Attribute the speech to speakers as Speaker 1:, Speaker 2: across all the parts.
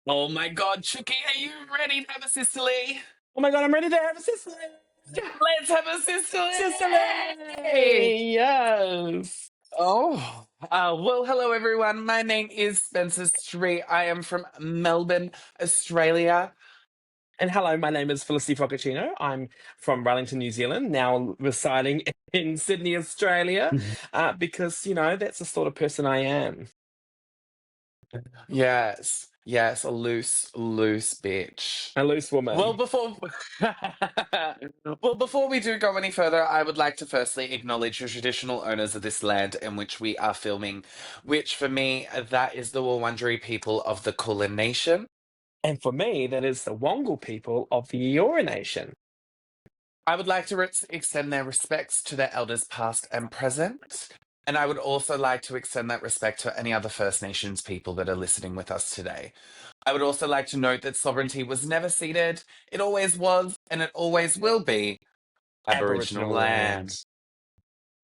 Speaker 1: Oh my God, Chucky, are you ready to have a Sicily?
Speaker 2: Oh my God, I'm ready to have a sister.
Speaker 1: Let's have a Sicily!
Speaker 2: Sister. Yes.
Speaker 1: Well, hello everyone. My name is Spencer Street. I am from Melbourne, Australia.
Speaker 2: And hello, my name is Felicity Frockaccino. I'm from Wellington, New Zealand, now residing in Sydney, Australia, because, that's the sort of person I am.
Speaker 1: Yes, a loose bitch.
Speaker 2: A loose
Speaker 1: Well,
Speaker 2: woman.
Speaker 1: before well, before we do go any further, I would like to firstly acknowledge the traditional owners of this land in which we are filming, which for me, that is the Wurundjeri people of the Kulin Nation.
Speaker 2: And for me, that is the Wongal people of the Eora Nation.
Speaker 1: I would like to extend their respects to their elders past and present. And I would also like to extend that respect to any other First Nations people that are listening with us today. I would also like to note that sovereignty was never ceded. It always was, and it always will be Aboriginal
Speaker 2: Aboriginal
Speaker 1: land.
Speaker 2: land.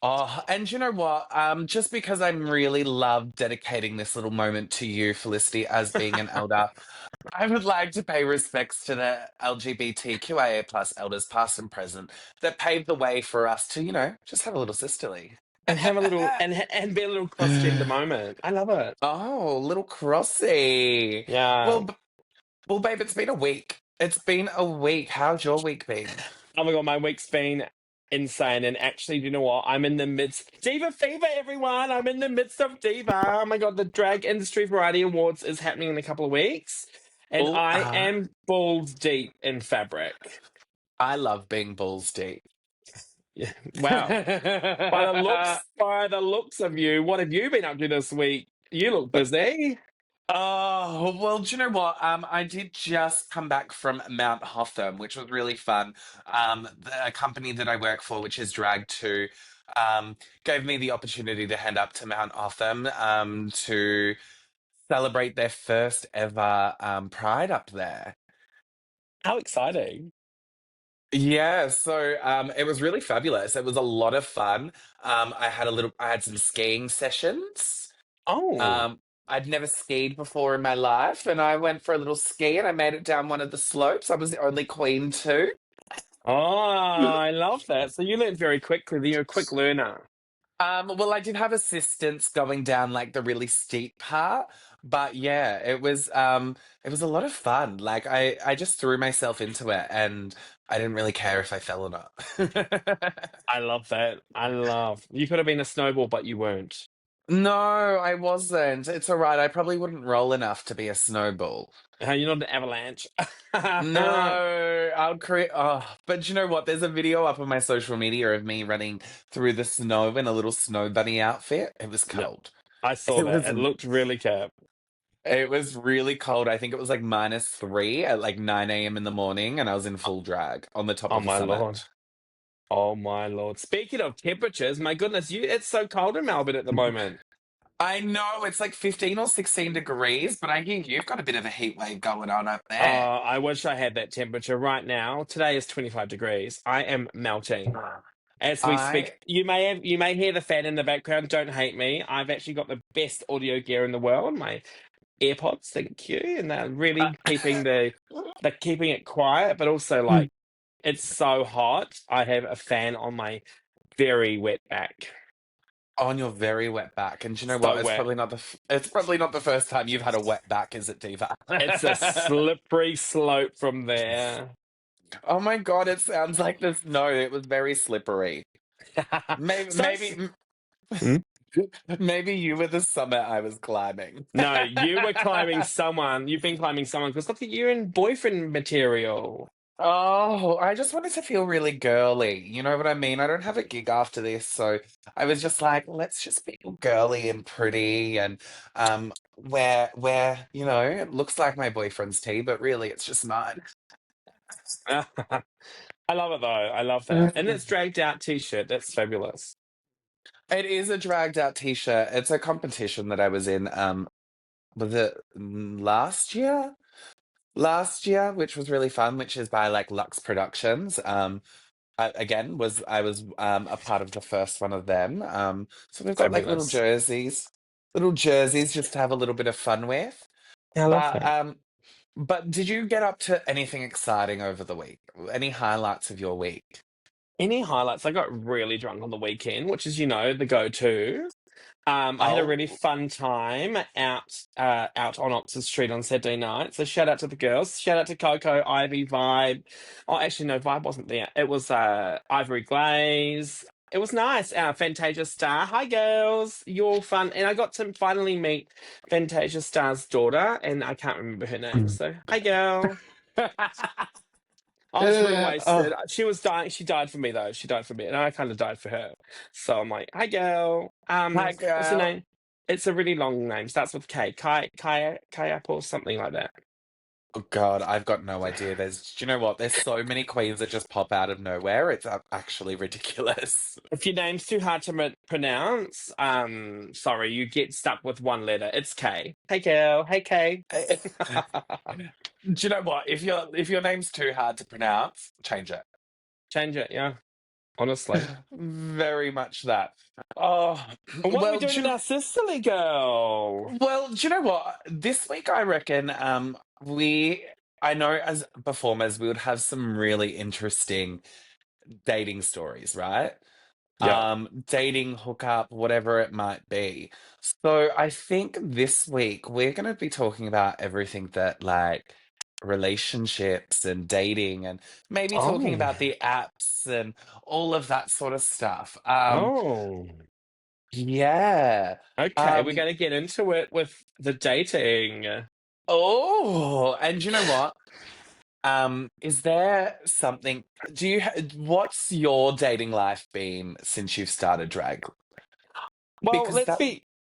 Speaker 1: Oh, and you know what? Just because I really love dedicating this little moment to you, Felicity, as being an elder, I would like to pay respects to the LGBTQIA plus elders, past and present, that paved the way for us to, just have a little sisterly.
Speaker 2: And have a little, and be a little cross-gender moment. I love it.
Speaker 1: Oh, little crossy.
Speaker 2: Yeah.
Speaker 1: Well, babe, it's been a week. It's been a week. How's your week been?
Speaker 2: Oh my God, my week's been insane. And actually, you know what? I'm in the midst. Diva Fever, everyone. I'm in the midst of Diva. Oh my God, the Drag Industry Variety Awards is happening in a couple of weeks. And
Speaker 1: Oh,
Speaker 2: I am balls deep in fabric.
Speaker 1: I love being balls deep.
Speaker 2: Yeah. Wow. By the looks of you, what have you been up to this week? You look busy.
Speaker 1: Oh, well, do you know what? I did just come back from Mount Hotham, which was really fun. The company that I work for, which is Drag2, gave me the opportunity to head up to Mount Hotham, to celebrate their first ever, Pride up there.
Speaker 2: How exciting.
Speaker 1: Yeah, so it was really fabulous. It was a lot of fun. I had some skiing sessions.
Speaker 2: Oh.
Speaker 1: Um, I'd never skied before in my life, and I went for a little ski and I made it down one of the slopes. I was the only queen too.
Speaker 2: Oh, I love that. So you learned very quickly. You're a quick learner.
Speaker 1: Well, I did have assistance going down like the really steep part, but yeah, it was a lot of fun. Like I just threw myself into it and I didn't really care if I fell or not.
Speaker 2: I love that. I love. You could have been a snowball, but you weren't.
Speaker 1: No, I wasn't. It's all right. I probably wouldn't roll enough to be a snowball.
Speaker 2: You're not an avalanche.
Speaker 1: No, I'll create. Oh, but you know what? There's a video up on my social media of me running through the snow in a little snow bunny outfit. It was
Speaker 2: Yeah,
Speaker 1: cold.
Speaker 2: I saw
Speaker 1: It
Speaker 2: that.
Speaker 1: was
Speaker 2: It looked really cap.
Speaker 1: it was really cold. I think it was like -3 at like 9 a.m. in the morning, and I was in full drag on the top
Speaker 2: Oh
Speaker 1: of a
Speaker 2: my lord.
Speaker 1: summit.
Speaker 2: Oh my lord. Speaking of temperatures, my goodness, it's so cold in Melbourne at the moment.
Speaker 1: I know it's like 15 or 16 degrees, but I hear you've got a bit of a heat wave going on up there.
Speaker 2: I wish I had that temperature right now. Today is 25 degrees. I am melting. As we speak,
Speaker 1: I
Speaker 2: you may hear the fan in the background. Don't hate me. I've actually got the best audio gear in the world. My AirPods, thank you, and they're really they're keeping it quiet, but also like it's so hot. I have a fan on my very wet back.
Speaker 1: on your very wet back, and do you know what?
Speaker 2: So wet.
Speaker 1: It's probably not the first time you've had a wet back, is it, Diva?
Speaker 2: It's a slippery slope from there.
Speaker 1: Oh my God, it sounds like the snow. It was very slippery. Maybe,
Speaker 2: So
Speaker 1: maybe,
Speaker 2: Hmm?
Speaker 1: maybe you were the summit I was climbing.
Speaker 2: No, you were climbing someone. You've been climbing someone because look at you in boyfriend material.
Speaker 1: Oh, I just wanted to feel really girly. You know what I mean? I don't have a gig after this, so I was just like, let's just feel girly and pretty and it looks like my boyfriend's tea, but really it's just mine.
Speaker 2: I love it though. I love that. And it's dragged out t-shirt. That's fabulous.
Speaker 1: It is a dragged out t-shirt. It's a competition that I was in, was it last year? Last year, which was really fun, which is by like Lux Productions. I was a part of the first one of them. So we've got like
Speaker 2: Fabulous.
Speaker 1: little jerseys just to have a little bit of fun with.
Speaker 2: Yeah, I love
Speaker 1: But
Speaker 2: that.
Speaker 1: But did you get up to anything exciting over the week? Any highlights of your week?
Speaker 2: Any highlights? I got really drunk on the weekend, which is, the go-to. I had a really
Speaker 1: Oh,
Speaker 2: fun time out on Oxford Street on Saturday night. So shout out to the girls. Shout out to Coco, Ivy, Vibe. Oh, actually, no, Vibe wasn't there. It was Ivory Glaze. It was nice. Fantasia Star. Hi, girls. You're all fun. And I got to finally meet Fantasia Star's daughter, and I can't remember her name. So, hi, girl. I was real wasted.
Speaker 1: oh,
Speaker 2: She was dying. She died for me though. She died for me, and I kind of died for her. So I'm like, "Hi, girl.
Speaker 1: hi,
Speaker 2: What's her
Speaker 1: girl.
Speaker 2: name? It's a really long name. Starts with K. Kai Apple, something like that.
Speaker 1: Oh God, I've got no idea. Do you know what? There's so many queens that just pop out of nowhere. It's actually ridiculous.
Speaker 2: If your name's too hard to pronounce, sorry, you get stuck with one letter. It's K. Hey, girl. Hey, K.
Speaker 1: Do you know what? If your name's too hard to pronounce, change it.
Speaker 2: Change it, yeah. Honestly.
Speaker 1: Very much that. Oh,
Speaker 2: And what are we
Speaker 1: well,
Speaker 2: doing in our Sicily, girl?
Speaker 1: do you know what? This week I reckon I know as performers we would have some really interesting dating stories, right?
Speaker 2: Yeah.
Speaker 1: Dating, hookup, whatever it might be. So I think this week we're going to be talking about everything that like relationships and dating and maybe talking
Speaker 2: Oh.
Speaker 1: about the apps and all of that sort of stuff.
Speaker 2: Oh.
Speaker 1: Yeah.
Speaker 2: Okay, we're
Speaker 1: Um,
Speaker 2: going to get into it with the dating.
Speaker 1: oh, and you know what? Is there something, what's your dating life been since you've started drag?
Speaker 2: Well,
Speaker 1: Because that,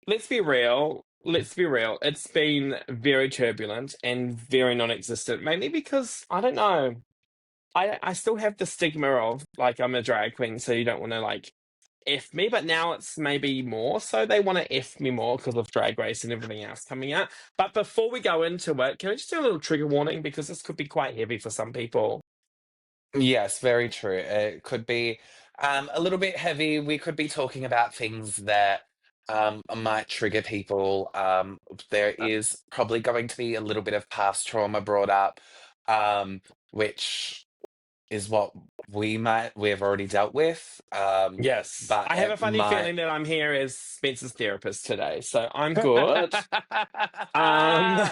Speaker 2: let's be real. Let's be real. It's been very turbulent and very non-existent, mainly because I don't know. I still have the stigma of like I'm a drag queen, so you don't want to like F me, but now it's maybe more so they want to F me more because of Drag Race and everything else coming out. But before we go into it, can I just do a little trigger warning because this could be quite heavy for some people?
Speaker 1: yes, very true. It could be a little bit heavy. We could be talking about things that might trigger people. There is probably going to be a little bit of past trauma brought up, which is what we have already dealt with.
Speaker 2: Yes.
Speaker 1: But
Speaker 2: I have a
Speaker 1: it
Speaker 2: funny
Speaker 1: might.
Speaker 2: feeling that I'm here as Spencer's therapist today, so I'm good. Um,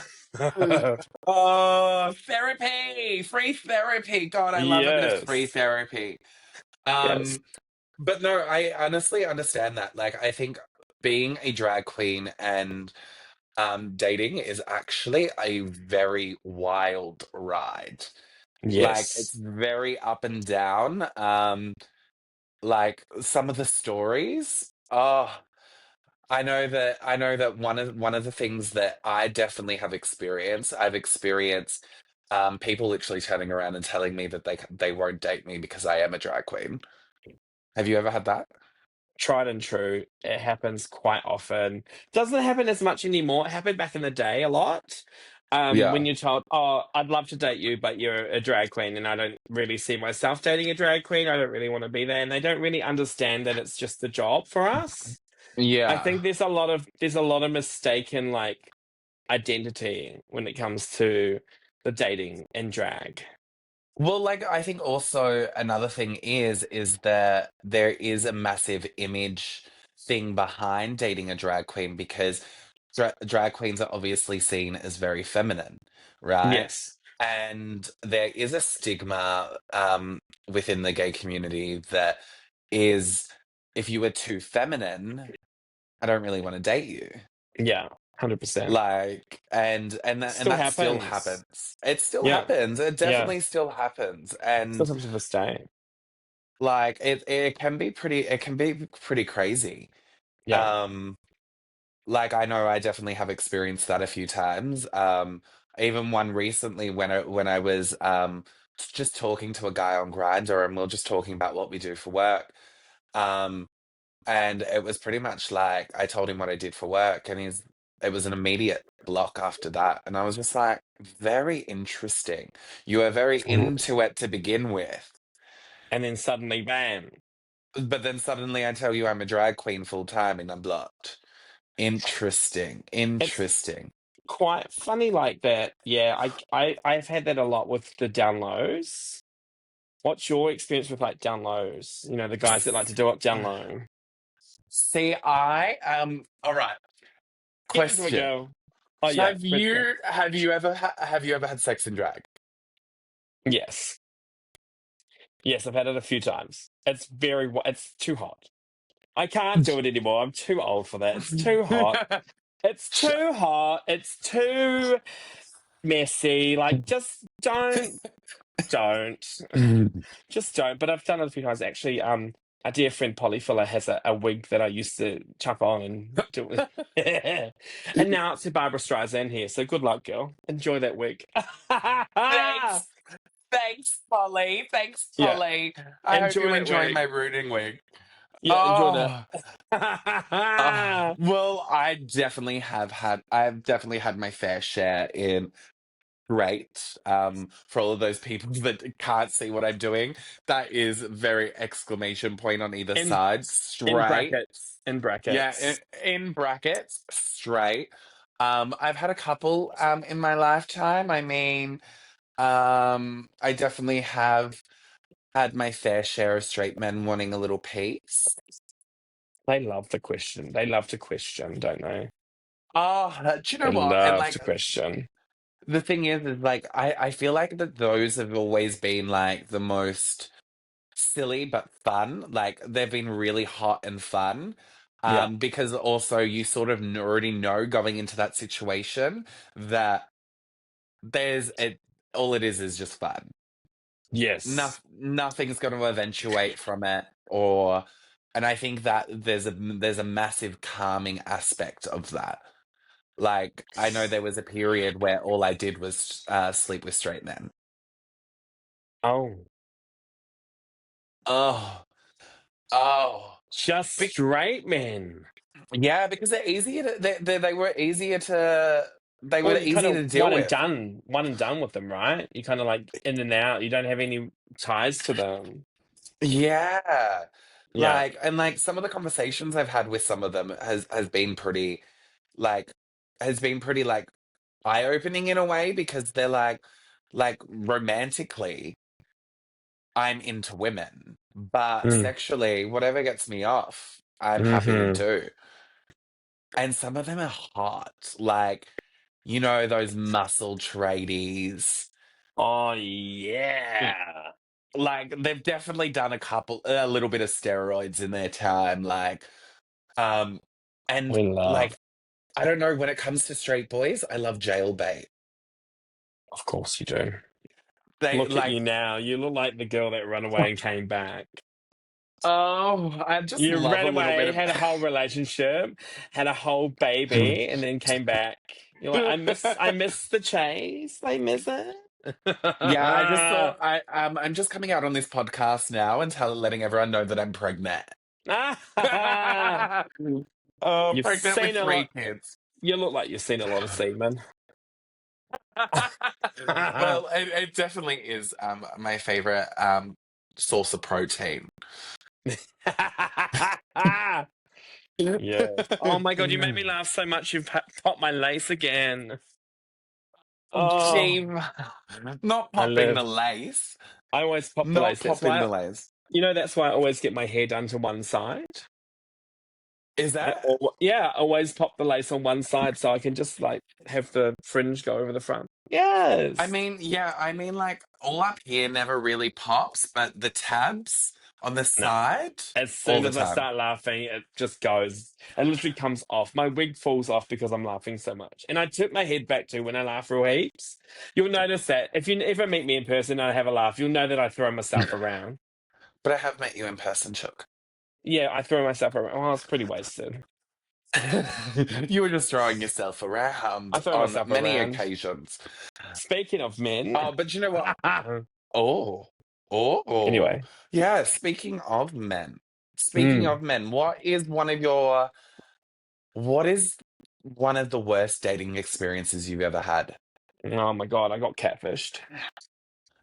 Speaker 1: Oh, therapy, free therapy. God, I love a bit of free
Speaker 2: yes.
Speaker 1: therapy.
Speaker 2: Yes.
Speaker 1: Um, but no, I honestly understand that. Like, I think being a drag queen and dating is actually a very wild ride. Like, it's
Speaker 2: Yes.
Speaker 1: very up and down. Like some of the stories. Oh, I know that one of the things that I definitely have experienced, I've experienced people literally turning around and telling me that they won't date me because I am a drag queen. Have you ever had that?
Speaker 2: Tried and true. It happens quite often. Doesn't happen as much anymore. It happened back in the day a lot. When
Speaker 1: Yeah.
Speaker 2: you're told, "Oh, I'd love to date you, but you're a drag queen, and I don't really see myself dating a drag queen. I don't really want to be there," and they don't really understand that it's just a job for us. I
Speaker 1: Yeah.
Speaker 2: think there's a lot of mistaken like identity when it comes to the dating and drag.
Speaker 1: Well, like I think also another thing is that there is a massive image thing behind dating a drag queen because drag queens are obviously seen as very feminine, right?
Speaker 2: Yes.
Speaker 1: And there is a stigma within the gay community that is if you are too feminine, I don't really want to date you.
Speaker 2: Yeah. 100%.
Speaker 1: Like, and
Speaker 2: Still
Speaker 1: that still
Speaker 2: happens.
Speaker 1: happens. It still
Speaker 2: Yeah.
Speaker 1: happens. It
Speaker 2: Yeah.
Speaker 1: definitely still happens.
Speaker 2: Still
Speaker 1: And
Speaker 2: happens to this day.
Speaker 1: like it can be pretty crazy.
Speaker 2: Yeah.
Speaker 1: Um like I know I definitely have experienced that a few times. Even one recently when I was just talking to a guy on Grindr and we are just talking about what we do for work. Um and it was pretty much like I told him what I did for work and it was an immediate block after that. And I was just like, very interesting. You are very
Speaker 2: Mhm.
Speaker 1: into it to begin with.
Speaker 2: And then suddenly, bam.
Speaker 1: But then suddenly I tell you I'm a drag queen full time and I'm blocked. Interesting.
Speaker 2: It's
Speaker 1: Interesting.
Speaker 2: quite funny like that. Yeah, I've had that a lot with the down lows. What's your experience with like down lows? You know, the guys that like to do it down low.
Speaker 1: See, all right.
Speaker 2: Get into it,
Speaker 1: Question.
Speaker 2: girl. Oh yeah, question.
Speaker 1: Have you ever had sex in drag?
Speaker 2: Yes, yes, I've had it a few times. It's too hot. I can't do it anymore. I'm too old for that. It's too hot. It's
Speaker 1: Sh-
Speaker 2: too hot. It's too messy. Like, just don't, just don't. But I've done it a few times. Actually, a dear friend Polly Fuller has a wig that I used to chuck on and do it. And now it's a Barbara Streisand here. So good luck, girl. Enjoy that wig.
Speaker 1: Thanks. Thanks, Polly. Thanks,
Speaker 2: Yeah,
Speaker 1: Polly. I hope
Speaker 2: enjoy
Speaker 1: you
Speaker 2: that
Speaker 1: enjoy
Speaker 2: wig.
Speaker 1: my rooting wig.
Speaker 2: Yeah, enjoy that.
Speaker 1: Oh, well, I've definitely had my fair share in great. For all of those people that can't see what I'm doing, that is very exclamation point on either
Speaker 2: in
Speaker 1: side.
Speaker 2: in
Speaker 1: Straight.
Speaker 2: brackets. In
Speaker 1: Yeah,
Speaker 2: brackets.
Speaker 1: in brackets, straight. I've had a couple in my lifetime. I mean, I definitely have had my fair share of straight men wanting a little piece.
Speaker 2: They love the question. They love to question, don't they?
Speaker 1: Oh, do you know
Speaker 2: They
Speaker 1: what? And
Speaker 2: love
Speaker 1: like
Speaker 2: to question.
Speaker 1: the thing is like I feel like that those have always been like the most silly but fun. Like they've been really hot and fun.
Speaker 2: Yeah.
Speaker 1: Because also you sort of already know going into that situation that there's it all it is just fun.
Speaker 2: Yes.
Speaker 1: Nothing's going to eventuate from it, or and I think that there's a massive calming aspect of that. Like I know there was a period where all I did was sleep with straight men.
Speaker 2: Oh,
Speaker 1: Oh, oh.
Speaker 2: just
Speaker 1: Be-
Speaker 2: straight men.
Speaker 1: yeah, because they're easier to they were easier to they
Speaker 2: Well,
Speaker 1: were
Speaker 2: you kind
Speaker 1: easy
Speaker 2: of
Speaker 1: to deal with.
Speaker 2: one and done with them, right? You kind of like in and out. You don't have any ties to them.
Speaker 1: Yeah.
Speaker 2: Yeah.
Speaker 1: Like some of the conversations I've had with some of them has been pretty like has been pretty like eye-opening in a way because they're like romantically I'm into women, but
Speaker 2: Mm.
Speaker 1: sexually whatever gets me off, I'm happy to
Speaker 2: Hmm.
Speaker 1: do. And some of them are hot. Like, you know, those muscle tradies.
Speaker 2: Oh yeah.
Speaker 1: Like they've definitely done a little bit of steroids in their time. Um, and
Speaker 2: We love.
Speaker 1: like I don't know when it comes to straight boys, I love jailbait.
Speaker 2: Of course you do.
Speaker 1: They
Speaker 2: Look at
Speaker 1: like
Speaker 2: you now. You look like the girl that ran away and came back.
Speaker 1: oh, I just
Speaker 2: You
Speaker 1: love
Speaker 2: ran
Speaker 1: a little bit
Speaker 2: away,
Speaker 1: of
Speaker 2: had a whole relationship, had a whole baby, and then came back. You're like, I miss the chase. I miss it.
Speaker 1: yeah, I just thought I'm just coming out on this podcast now and letting everyone know that I'm pregnant. Oh,
Speaker 2: You've
Speaker 1: pregnant with
Speaker 2: seen a
Speaker 1: three
Speaker 2: lot.
Speaker 1: kids.
Speaker 2: You look like you've seen a lot of semen.
Speaker 1: Well, it definitely is my favorite source of protein.
Speaker 2: Yes. Oh my God, you make me laugh so much. You've popped my lace again.
Speaker 1: Gee,
Speaker 2: Oh,
Speaker 1: not
Speaker 2: I
Speaker 1: popping the
Speaker 2: live.
Speaker 1: lace.
Speaker 2: I always pop the
Speaker 1: Not
Speaker 2: lace.
Speaker 1: popping the lace.
Speaker 2: That's why I always get my hair done to one side.
Speaker 1: Is that?
Speaker 2: Yeah, I always pop the lace on one side so I can just like have the fringe go over the front. Yes.
Speaker 1: I mean, like all up here never really pops, but the tabs on the
Speaker 2: No.
Speaker 1: side
Speaker 2: As
Speaker 1: all
Speaker 2: soon
Speaker 1: the
Speaker 2: as I
Speaker 1: time.
Speaker 2: start laughing, it just goes. It literally comes off. My wig falls off because I'm laughing so much. And I tip my head back too when I laugh real heaps. You'll notice that. If you ever meet me in person and I have a laugh, you'll know that I throw myself around.
Speaker 1: But I have met you in person, Chuck.
Speaker 2: Yeah, I throw myself around. Well, it's pretty wasted.
Speaker 1: You were just throwing yourself
Speaker 2: I
Speaker 1: around
Speaker 2: throw
Speaker 1: on
Speaker 2: myself
Speaker 1: many
Speaker 2: around.
Speaker 1: occasions.
Speaker 2: Speaking of men.
Speaker 1: Oh, but you know what? Oh, oh,
Speaker 2: Anyway.
Speaker 1: yeah. Speaking
Speaker 2: Mm.
Speaker 1: of men, what is one of the worst dating experiences you've ever had?
Speaker 2: Oh my God, I got catfished.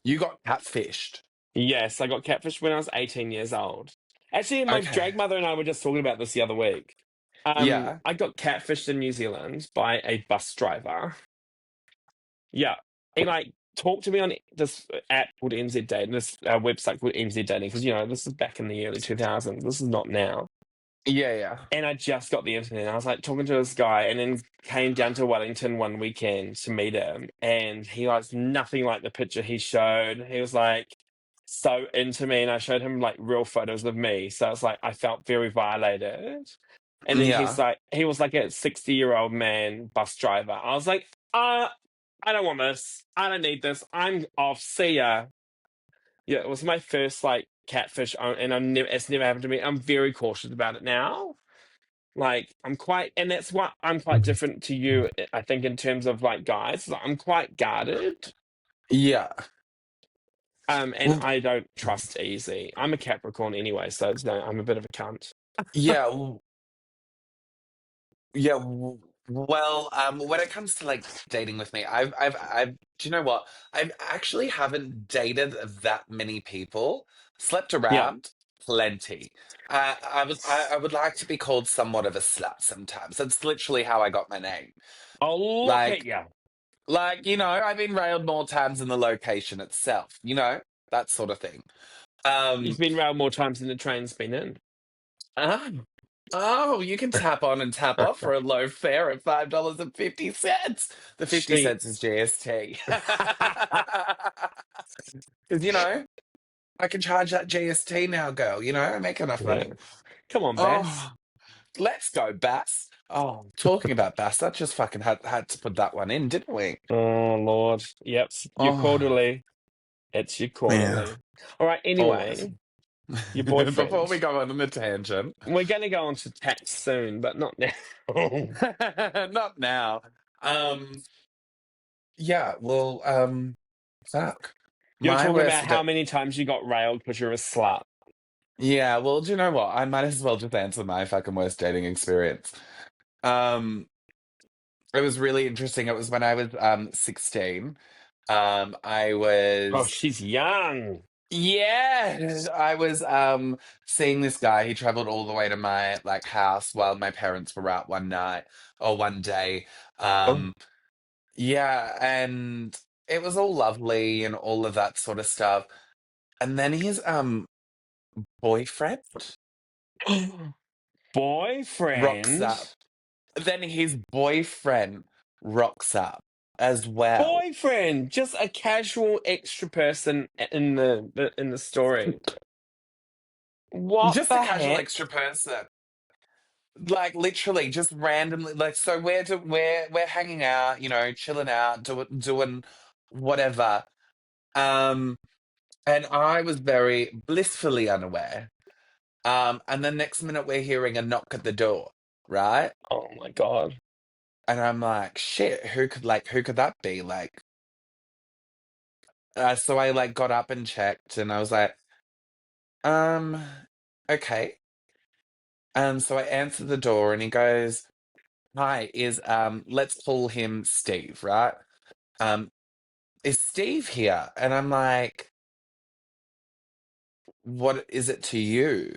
Speaker 1: You got catfished.
Speaker 2: Yes, I got catfished when I was 18 years old. Actually, my
Speaker 1: Okay.
Speaker 2: drag mother and I were just talking about this the other week.
Speaker 1: Yeah.
Speaker 2: I got catfished in New Zealand by a bus driver. Yeah. He like talked to me on this app called NZ Dating, this website called NZ Dating, because this is back in the early 2000s. This is not now.
Speaker 1: Yeah, yeah.
Speaker 2: And I just got the internet. I was like talking to this guy, and then came down to Wellington one weekend to meet him. And he was nothing like the picture he showed. He was like so into me, and I showed him like real photos of me. So it's like I felt very violated. And then
Speaker 1: Yeah.
Speaker 2: he was like a 60-year-old man bus driver. I was like, I don't want this. I don't need this. I'm off. See ya. Yeah, it was my first like catfish, and it's never happened to me. I'm very cautious about it now. Like and that's why I'm quite different to you, I think, in terms of like guys. Like, I'm quite guarded.
Speaker 1: Yeah.
Speaker 2: And
Speaker 1: Well,
Speaker 2: I don't trust easy. I'm a Capricorn anyway, so I'm a bit of a cunt.
Speaker 1: yeah. Yeah. Well, when it comes to like dating with me, do you know what? I actually haven't dated that many people. Slept
Speaker 2: Yeah.
Speaker 1: around plenty. I would like to be called somewhat of a slut sometimes. That's literally how I got my name.
Speaker 2: Oh, look at
Speaker 1: Like,
Speaker 2: you.
Speaker 1: I've been railed more times than the location itself. That sort of thing.
Speaker 2: You've
Speaker 1: Um,
Speaker 2: been around more times than the train's been in.
Speaker 1: oh, oh, you can tap on and tap off for a low fare at $5.50. The 50
Speaker 2: She.
Speaker 1: cents is GST. Because, I can charge that GST now, girl. I make enough
Speaker 2: Yeah.
Speaker 1: money.
Speaker 2: Come on, Bass.
Speaker 1: Oh, let's go, Bass. Oh, talking about Bass, that just fucking had to put that one in, didn't we?
Speaker 2: Oh, Lord. Yep. Your
Speaker 1: Oh,
Speaker 2: quarterly. It's your
Speaker 1: yeah.
Speaker 2: quarterly. All right.
Speaker 1: Always.
Speaker 2: Anyway, your
Speaker 1: Before we
Speaker 2: boyfriend.
Speaker 1: go on a tangent,
Speaker 2: We're going to go on to tax soon, but not now.
Speaker 1: not now. Um, yeah, well, fuck.
Speaker 2: You're
Speaker 1: My
Speaker 2: talking about
Speaker 1: worst.
Speaker 2: how many times you got railed because you're a slut.
Speaker 1: Yeah, well, do you know what? I might as well just answer my fucking worst dating experience. Um, it was really interesting. It was when I was 16. I
Speaker 2: Oh,
Speaker 1: was
Speaker 2: she's young.
Speaker 1: Yeah, I was seeing this guy. He traveled all the way to my like house while my parents were out one night or one day.
Speaker 2: Oh,
Speaker 1: Um yeah, and it was all lovely and all of that sort of stuff. And then his boyfriend rocks up.
Speaker 2: boyfriend.
Speaker 1: Then his boyfriend rocks up as well.
Speaker 2: Boyfriend. Just a casual extra person in the story. What
Speaker 1: Just a
Speaker 2: the
Speaker 1: casual
Speaker 2: heck?
Speaker 1: extra person. Like literally just randomly, like, so we're hanging out, chilling out, doing whatever. um and I was very blissfully unaware. And the next minute we're hearing a knock at the door, right?
Speaker 2: Oh my God.
Speaker 1: And I'm like, shit, who could that be? Like, so I like got up and checked, and I was like, um okay. And so I answered the door, and he goes, hi, let's call him Steve, right? um is Steve here? And I'm like, what is it to you?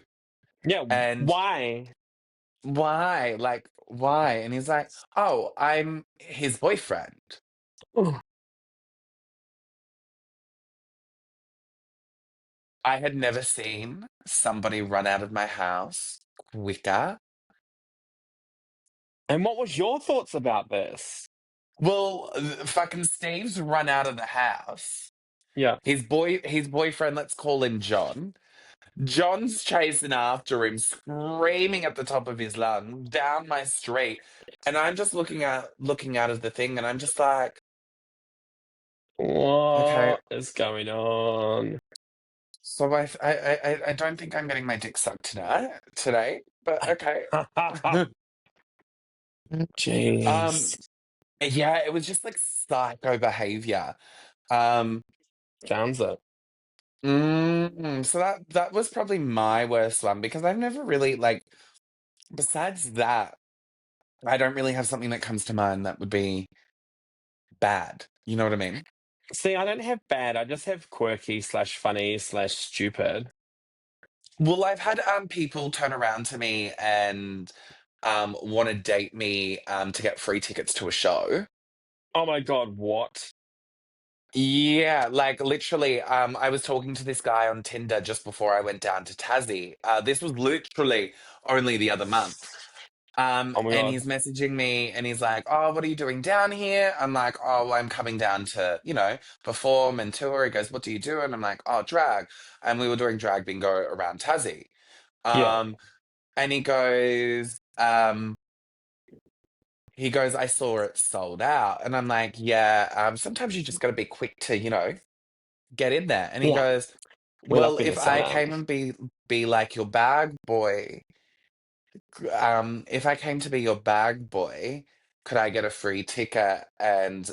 Speaker 2: Yeah,
Speaker 1: And
Speaker 2: why?
Speaker 1: why? Like, why? And he's like, oh, I'm his boyfriend. I had never seen somebody run out of my house quicker.
Speaker 2: And what was your thoughts about this?
Speaker 1: Well, fucking Steve's run out of the house.
Speaker 2: Yeah.
Speaker 1: His boyfriend, let's call him John. John's chasing after him, screaming at the top of his lungs down my street, and I'm just looking out of the thing, and I'm just like, okay.
Speaker 2: What is going on?
Speaker 1: So I don't think I'm getting my dick sucked today, but okay. um,
Speaker 2: Jeez.
Speaker 1: yeah, it was just like psycho behavior. Um,
Speaker 2: Sounds it.
Speaker 1: so that was probably my worst one because I've never really like. Besides that, I don't really have something that comes to mind that would be bad. You know what I mean?
Speaker 2: See, I don't have bad. I just have quirky slash funny slash stupid.
Speaker 1: Well, I've had people turn around to me and want to date me to get free tickets to a show.
Speaker 2: Oh my God, what?
Speaker 1: Yeah, like literally, I was talking to this guy on Tinder just before I went down to Tassie. This was literally only the other month.
Speaker 2: Oh my
Speaker 1: And
Speaker 2: God.
Speaker 1: he's messaging me and he's like, "Oh, what are you doing down here?" I'm like, "Oh, I'm coming down to, perform and tour." He goes, "What do you do?" And I'm like, "Oh, drag." And we were doing drag bingo around Tassie.
Speaker 2: Yeah.
Speaker 1: Um, and he goes, "I saw it sold out." And I'm like, "Yeah, sometimes you just gotta be quick to, get in there." And he
Speaker 2: Yeah.
Speaker 1: goes,
Speaker 2: We love
Speaker 1: "Well,
Speaker 2: being
Speaker 1: if
Speaker 2: sold
Speaker 1: I
Speaker 2: out.
Speaker 1: came and be like your bag boy, if I came to be your bag boy, could I get a free ticket and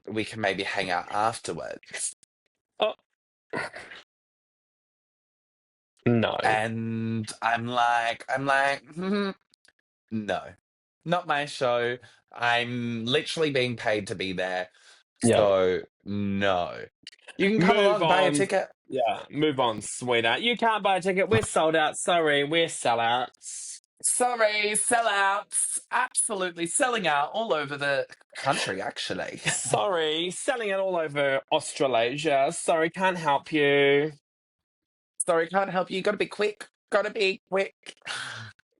Speaker 1: we can maybe hang out afterwards?"
Speaker 2: Oh, no.
Speaker 1: And I'm like, no, not my show. I'm literally being paid to be there,
Speaker 2: Yeah.
Speaker 1: so no. You can come
Speaker 2: Move
Speaker 1: along, buy a
Speaker 2: on.
Speaker 1: ticket.
Speaker 2: Yeah. Move on, sweetheart. You can't buy a ticket. We're sold out. Sorry. We're sellouts.
Speaker 1: Sorry, sellouts. Absolutely selling out all over the country, actually.
Speaker 2: Sorry. Selling it all over Australasia. Sorry. Can't help you.
Speaker 1: Sorry, can't help you. Gotta be quick. Gotta be quick.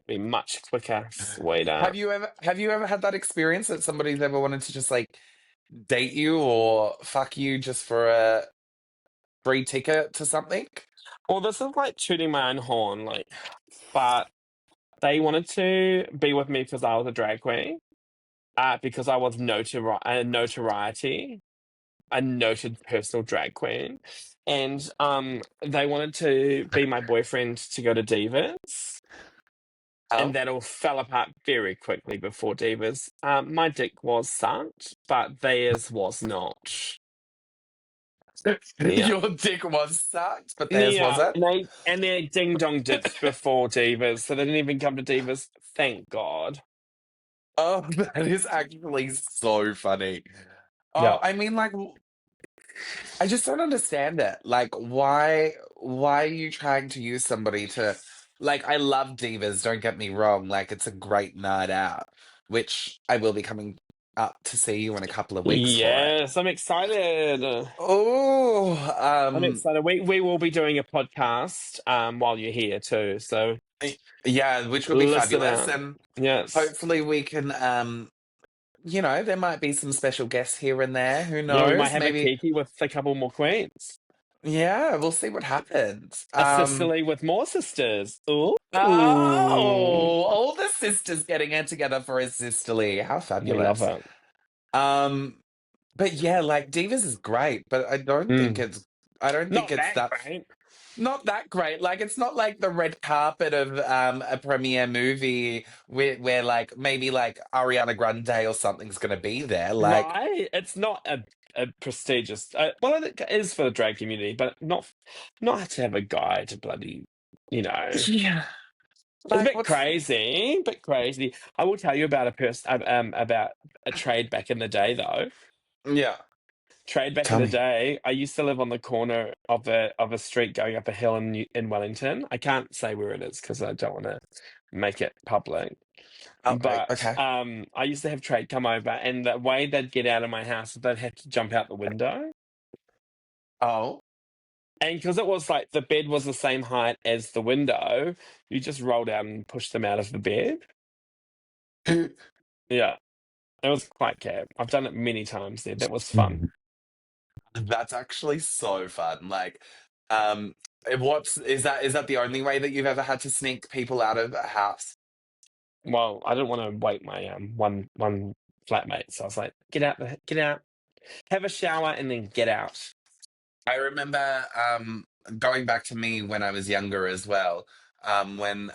Speaker 2: Be much quicker, sweetheart.
Speaker 1: Have you ever had that experience that somebody's ever wanted to just like date you or fuck you just for a free ticket to something?
Speaker 2: Well, this is like tooting my own horn, like, but they wanted to be with me because I was a drag queen, because I was notoriety, a noted personal drag queen, and they wanted to be my boyfriend to go to Divas, and
Speaker 1: Oh.
Speaker 2: that all fell apart very quickly before Divas. My dick was sucked, but theirs was not. Yeah.
Speaker 1: Your dick was sucked, but theirs
Speaker 2: Yeah,
Speaker 1: wasn't.
Speaker 2: and they ding dong ditched before Divas, so they didn't even come to Divas. Thank God.
Speaker 1: Oh, that is actually so funny.
Speaker 2: Yeah.
Speaker 1: Oh, I mean, like, I just don't understand it. Like, why are you trying to use somebody to, like, I love divas, don't get me wrong. Like, it's a great night out, which I will be coming up to see you in a couple of weeks for it.
Speaker 2: Yes, I'm excited.
Speaker 1: Oh,
Speaker 2: I'm excited. We will be doing a podcast while you're here too. So
Speaker 1: yeah, which would be
Speaker 2: listen
Speaker 1: fabulous.
Speaker 2: out.
Speaker 1: And
Speaker 2: Yes.
Speaker 1: hopefully we can, there might be some special guests here and there. Who
Speaker 2: Yeah, we might
Speaker 1: knows?
Speaker 2: have a
Speaker 1: Maybe,
Speaker 2: Kiki with a couple more queens.
Speaker 1: yeah, we'll see what happens.
Speaker 2: A Sicily with more sisters. Ooh.
Speaker 1: Oh, all the sisters getting it together for a sisterly. How
Speaker 2: We love
Speaker 1: fabulous.
Speaker 2: it.
Speaker 1: Um, but yeah, like Divas is great, but
Speaker 2: Mm.
Speaker 1: I don't think
Speaker 2: Not
Speaker 1: it's
Speaker 2: that
Speaker 1: that
Speaker 2: great.
Speaker 1: not that great. Like it's not like the red carpet of a premiere movie where like maybe like Ariana Grande or something's gonna be there. Like
Speaker 2: Right? It's not a prestigious. Well, it is for the drag community, but not to have a guy to bloody, you know.
Speaker 1: yeah.
Speaker 2: It's a
Speaker 1: Like
Speaker 2: bit
Speaker 1: what's
Speaker 2: crazy, bit crazy. I will tell you about a person, about a trade back in the day, though.
Speaker 1: yeah.
Speaker 2: Trade back in
Speaker 1: Tell
Speaker 2: the
Speaker 1: me.
Speaker 2: day. I used to live on the corner of a street going up a hill in Wellington. I can't say where it is because I don't want to make it public.
Speaker 1: Oh,
Speaker 2: But
Speaker 1: okay.
Speaker 2: I used to have trade come over, and the way they'd get out of my house, they'd have to jump out the window.
Speaker 1: Oh.
Speaker 2: And because it was like the bed was the same height as the window, you just roll down and push them out of the bed. Yeah, it was quite cab. I've done it many times there. That was fun.
Speaker 1: That's actually so fun. Like, um, what's is that the only way that you've ever had to sneak people out of a house?
Speaker 2: Well, I didn't want to wake my one flatmate, so I was like, get out, have a shower, and then get out.
Speaker 1: I remember going back to me when I was younger as well. When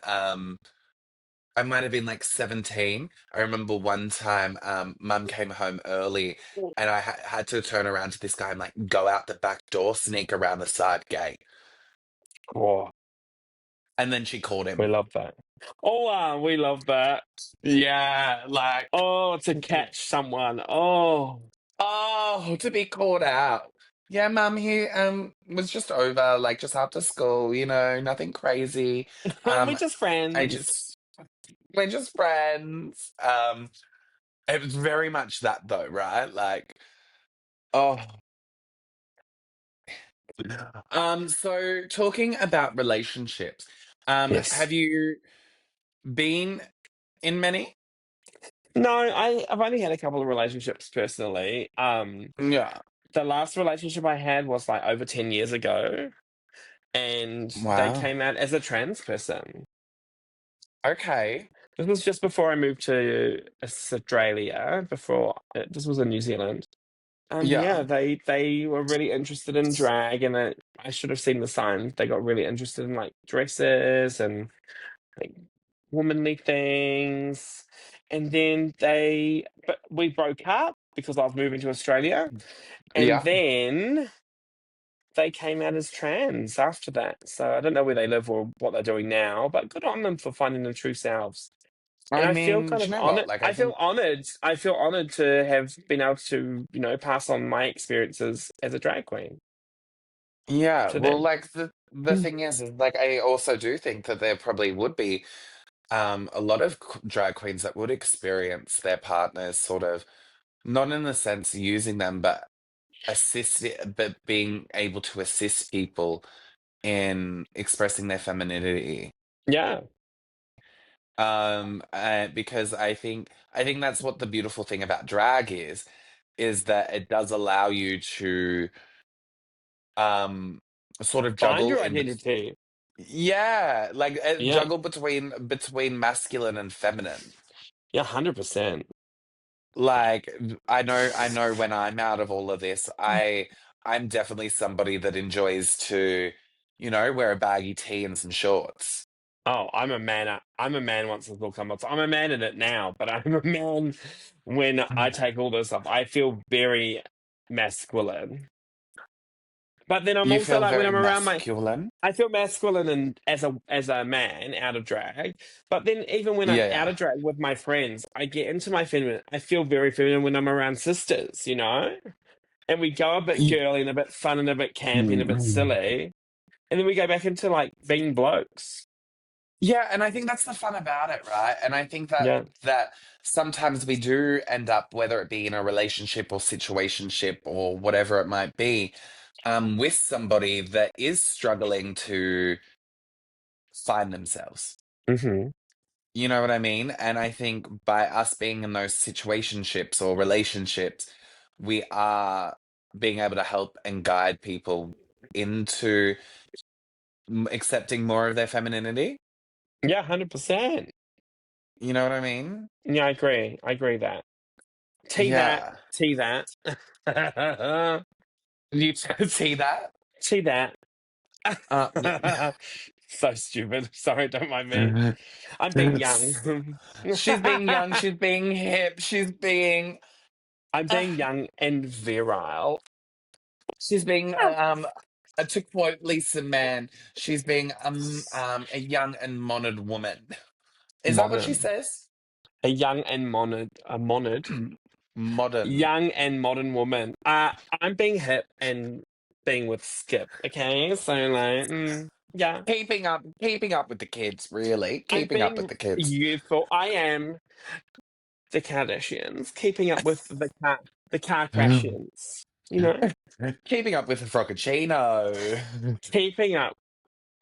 Speaker 1: I might have been like 17. I remember one time mum came home early and I had to turn around to this guy and like go out the back door, sneak around the side gate.
Speaker 2: Oh,
Speaker 1: And then she called
Speaker 2: we
Speaker 1: him.
Speaker 2: love that. Oh, we love that.
Speaker 1: Yeah, like
Speaker 2: Oh, to catch someone. Oh,
Speaker 1: oh, to be called out. Yeah, mum, he was just over, like just after school, nothing crazy.
Speaker 2: we're
Speaker 1: Um,
Speaker 2: just
Speaker 1: I just
Speaker 2: friends.
Speaker 1: we're just friends. It was very much that though, right? Like, oh, so talking about relationships,
Speaker 2: Yes.
Speaker 1: have you been in many?
Speaker 2: No, I've only had a couple of relationships personally.
Speaker 1: Yeah.
Speaker 2: The last relationship I had was like over 10 years ago, and they
Speaker 1: Wow.
Speaker 2: came out as a trans person.
Speaker 1: Okay.
Speaker 2: This was just before I moved to Australia. Before this was in New Zealand. Yeah,
Speaker 1: Yeah.
Speaker 2: they were really interested in drag, and I should have seen the signs. They got really interested in like dresses and like womanly things, and then but we broke up because I was moving to Australia, and
Speaker 1: Yeah.
Speaker 2: then they came out as trans after that. So I don't know where they live or what they're doing now, but good on them for finding their true selves. And
Speaker 1: I
Speaker 2: I feel
Speaker 1: mean,
Speaker 2: kind
Speaker 1: do
Speaker 2: of
Speaker 1: you know what?
Speaker 2: honored.
Speaker 1: Like, I
Speaker 2: I feel
Speaker 1: think,
Speaker 2: honored. I feel honored to have been able to, pass on my experiences as a drag queen
Speaker 1: yeah.
Speaker 2: to
Speaker 1: Well,
Speaker 2: them.
Speaker 1: like the thing is like I also do think that there probably would be a lot of drag queens that would experience their partners sort of not in the sense using them, but but being able to assist people in expressing their femininity.
Speaker 2: Yeah,
Speaker 1: Because I think that's what the beautiful thing about drag is that it does allow you to um sort of
Speaker 2: find
Speaker 1: juggle
Speaker 2: your
Speaker 1: in
Speaker 2: identity.
Speaker 1: yeah, like
Speaker 2: Yeah,
Speaker 1: juggle between masculine and feminine.
Speaker 2: yeah, 100%.
Speaker 1: Like I know when I'm out of all of this, I'm definitely somebody that enjoys to, wear a baggy tee and some shorts.
Speaker 2: Oh, I'm a man. I'm a man once this will come up. I'm a man in it now, but I'm a man when I take all this off. I feel very masculine. But then I'm
Speaker 1: You
Speaker 2: also
Speaker 1: feel
Speaker 2: like when
Speaker 1: very
Speaker 2: I'm around
Speaker 1: masculine?
Speaker 2: I feel masculine and as a man out of drag. But then even when I'm
Speaker 1: Yeah,
Speaker 2: out
Speaker 1: yeah.
Speaker 2: of drag with my friends, I get into my feminine. I feel very feminine when I'm around sisters, And we go a bit
Speaker 1: Y-
Speaker 2: girly and a bit fun and a bit campy and a bit silly. And then we go back into like being blokes.
Speaker 1: Yeah, and I think that's the fun about it, right? And I think that
Speaker 2: Yeah.
Speaker 1: sometimes we do end up, whether it be in a relationship or situationship or whatever it might be, with somebody that is struggling to find themselves.
Speaker 2: Hmm.
Speaker 1: You know what I mean? And I think by us being in those situationships or relationships, we are being able to help and guide people into accepting more of their femininity.
Speaker 2: Yeah, 100%.
Speaker 1: You know what I mean?
Speaker 2: Yeah, I agree. I agree that. Tea that.
Speaker 1: Yeah.
Speaker 2: Tea that.
Speaker 1: You see that?
Speaker 2: Tea that.
Speaker 1: Yeah.
Speaker 2: So stupid. Sorry, don't mind me. I'm being young.
Speaker 1: She's being young, she's being hip, she's being
Speaker 2: I'm
Speaker 1: uh,
Speaker 2: being young and virile.
Speaker 1: she's being to quote Lisa Mann, she's being a young and modern woman. Is that what she
Speaker 2: Modern.
Speaker 1: says?
Speaker 2: A young and modern.
Speaker 1: Modern.
Speaker 2: Young and modern woman. I'm being hip and being with Skip, okay? So like, yeah.
Speaker 1: Keeping up with the kids, really.
Speaker 2: I'm
Speaker 1: Keeping up with
Speaker 2: being
Speaker 1: the kids.
Speaker 2: youthful. I am the Kardashians, keeping up with the Kardashians.
Speaker 1: Keeping up with the Frockaccino.
Speaker 2: Keeping up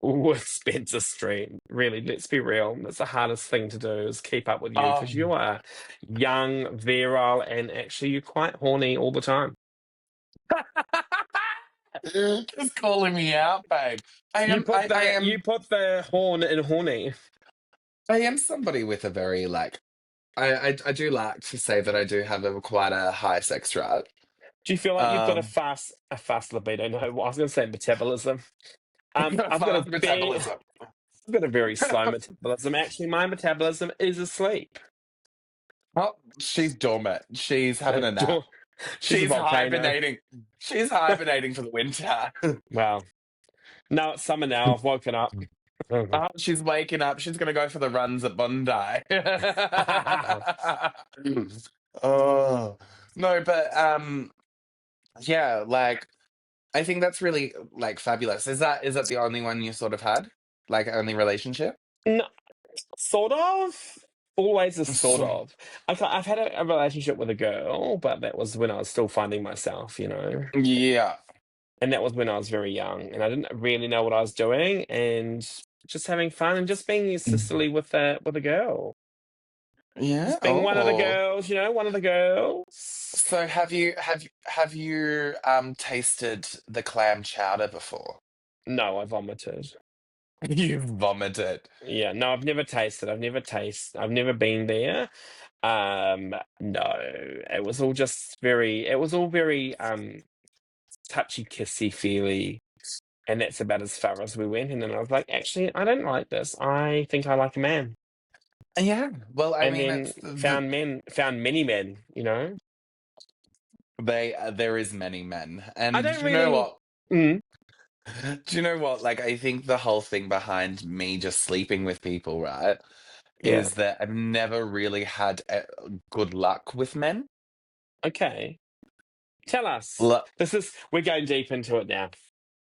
Speaker 2: with Spencer Street. Really, let's be real. That's the hardest thing to do is keep up with you because
Speaker 1: Oh.
Speaker 2: you are young, virile, and actually you're quite horny all the time.
Speaker 1: Just calling me out, babe.
Speaker 2: You put the horn in horny.
Speaker 1: I am somebody with a very like I do like to say that I do have quite a high sex drive.
Speaker 2: Do you feel like you've got
Speaker 1: Um
Speaker 2: a fast libido? No, I was going to say metabolism.
Speaker 1: I've got a
Speaker 2: I've got a
Speaker 1: fast
Speaker 2: very,
Speaker 1: metabolism.
Speaker 2: I've got a very slow metabolism. Actually, my metabolism is asleep.
Speaker 1: Oh, she's dormant. She's having a nap.
Speaker 2: She's a
Speaker 1: She's
Speaker 2: volcano.
Speaker 1: hibernating. She's hibernating for the winter.
Speaker 2: Wow. No, it's summer now. I've woken up.
Speaker 1: Oh, she's waking up. She's gonna go for the runs at Bondi. Oh no, but yeah, like I think that's really like fabulous. Is that the only one you sort of had? Like only relationship?
Speaker 2: No, sort of. always a sort
Speaker 1: So,
Speaker 2: of. I've had a relationship with a girl, but that was when I was still finding myself, you know.
Speaker 1: yeah.
Speaker 2: And that was when I was very young, and I didn't really know what I was doing, and just having fun and just being sisterly with a girl,
Speaker 1: Yeah.
Speaker 2: just being one of the
Speaker 1: Oh.
Speaker 2: girls, you know, one of the girls.
Speaker 1: So have you tasted the clam chowder before?
Speaker 2: No, I vomited.
Speaker 1: You've vomited.
Speaker 2: Yeah, no, I've never tasted. I've never been there. No, it was all very touchy kissy feely, and that's about as far as we went. And then I was like, actually, I don't like this. I think I like a man.
Speaker 1: Yeah. Well, I
Speaker 2: And
Speaker 1: mean,
Speaker 2: then
Speaker 1: it's the
Speaker 2: found many men, you know.
Speaker 1: they there is many men,
Speaker 2: I
Speaker 1: and
Speaker 2: don't
Speaker 1: do you know
Speaker 2: really.
Speaker 1: what?
Speaker 2: Mm,
Speaker 1: Do you know what? Like, I think the whole thing behind me just sleeping with people, right,
Speaker 2: yeah.
Speaker 1: is that I've never really had good luck with men.
Speaker 2: Okay. Tell us.
Speaker 1: L-
Speaker 2: We're going deep into it now.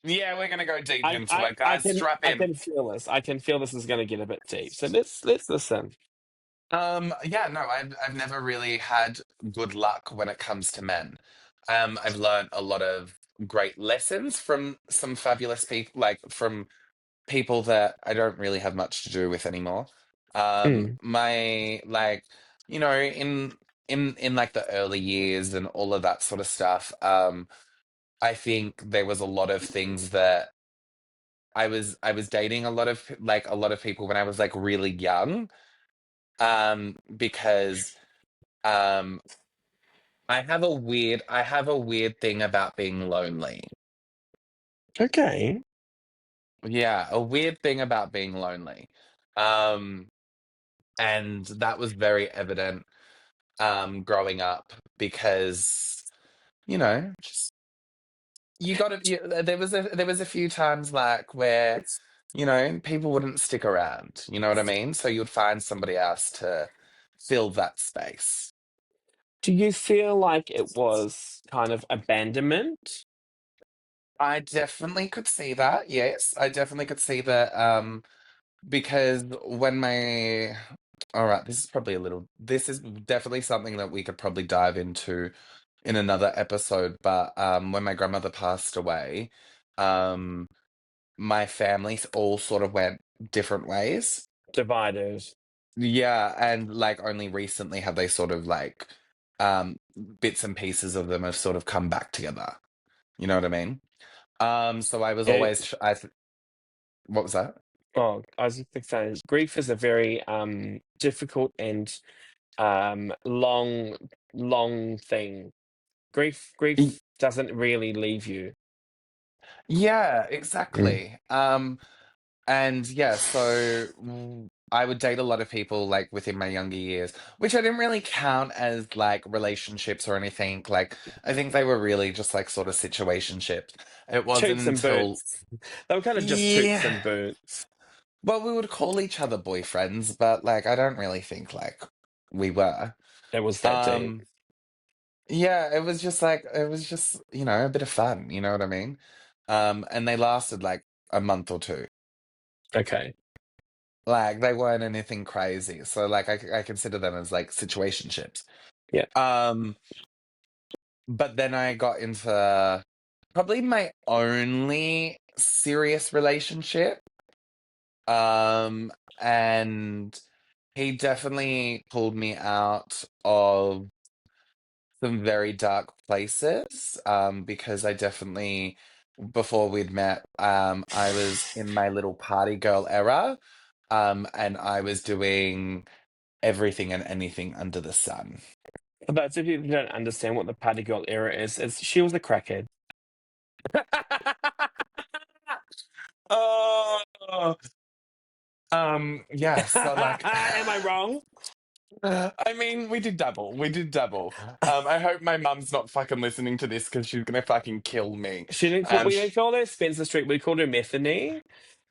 Speaker 1: yeah, we're gonna go deep into it,
Speaker 2: I
Speaker 1: guys. Strap
Speaker 2: I
Speaker 1: in.
Speaker 2: can feel this. I can feel this is going to get a bit deep. So let's listen.
Speaker 1: Yeah, no, I've never really had good luck when it comes to men. I've learned a lot of great lessons from some fabulous people, like from people that I don't really have much to do with anymore.
Speaker 2: Mm.
Speaker 1: My like, in like the early years and all of that sort of stuff, I think there was a lot of things that I was dating a lot of people when I was like really young, because um I have a weird thing about being lonely.
Speaker 2: Okay.
Speaker 1: Yeah, a weird thing about being lonely. Um and that was very evident growing up because just you got to there was a few times like where people wouldn't stick around, you know what I mean? So you'd find somebody else to fill that space.
Speaker 2: Do you feel like it was kind of abandonment?
Speaker 1: I definitely could see that. Yes, I definitely could see that. Because when my all right, this is definitely something that we could probably dive into in another episode, but when my grandmother passed away, um my families all sort of went different ways.
Speaker 2: Divided.
Speaker 1: Yeah, and like only recently have they sort of like bits and pieces of them have sort of come back together. You know what I mean? So I was
Speaker 2: Yeah.
Speaker 1: always what was that?
Speaker 2: Oh, I was just saying, grief is a very difficult and long thing. Grief doesn't really leave you.
Speaker 1: Yeah,
Speaker 2: Mm.
Speaker 1: exactly. And yeah, so I would date a lot of people like within my younger years, which I didn't really count as like relationships or anything. Like, I think they were really just like sort of situationships. It wasn't
Speaker 2: Toots and
Speaker 1: until,
Speaker 2: boots. They were kind of just toots
Speaker 1: yeah,
Speaker 2: and boots.
Speaker 1: well, we would call each other boyfriends, but like, I don't really think like we were.
Speaker 2: It was that deep.
Speaker 1: Um, yeah, it was just a bit of fun, you know what I mean? And they lasted like a month or two.
Speaker 2: Okay.
Speaker 1: Like they weren't anything crazy. So like I consider them as like situationships.
Speaker 2: Yeah.
Speaker 1: Um, but then I got into probably my only serious relationship. And he definitely pulled me out of some very dark places. Because I definitely before we'd met, I was in my little party girl era. And I was doing everything and anything under the sun.
Speaker 2: For those of you who don't understand what the party girl era is she was a crackhead.
Speaker 1: Oh, yeah, so like,
Speaker 2: Am I wrong?
Speaker 1: I mean, we did double. We did double. I hope my mum's not fucking listening to this because she's gonna fucking kill me.
Speaker 2: We
Speaker 1: Sh
Speaker 2: didn't call her Spencer Street. We called her Methany.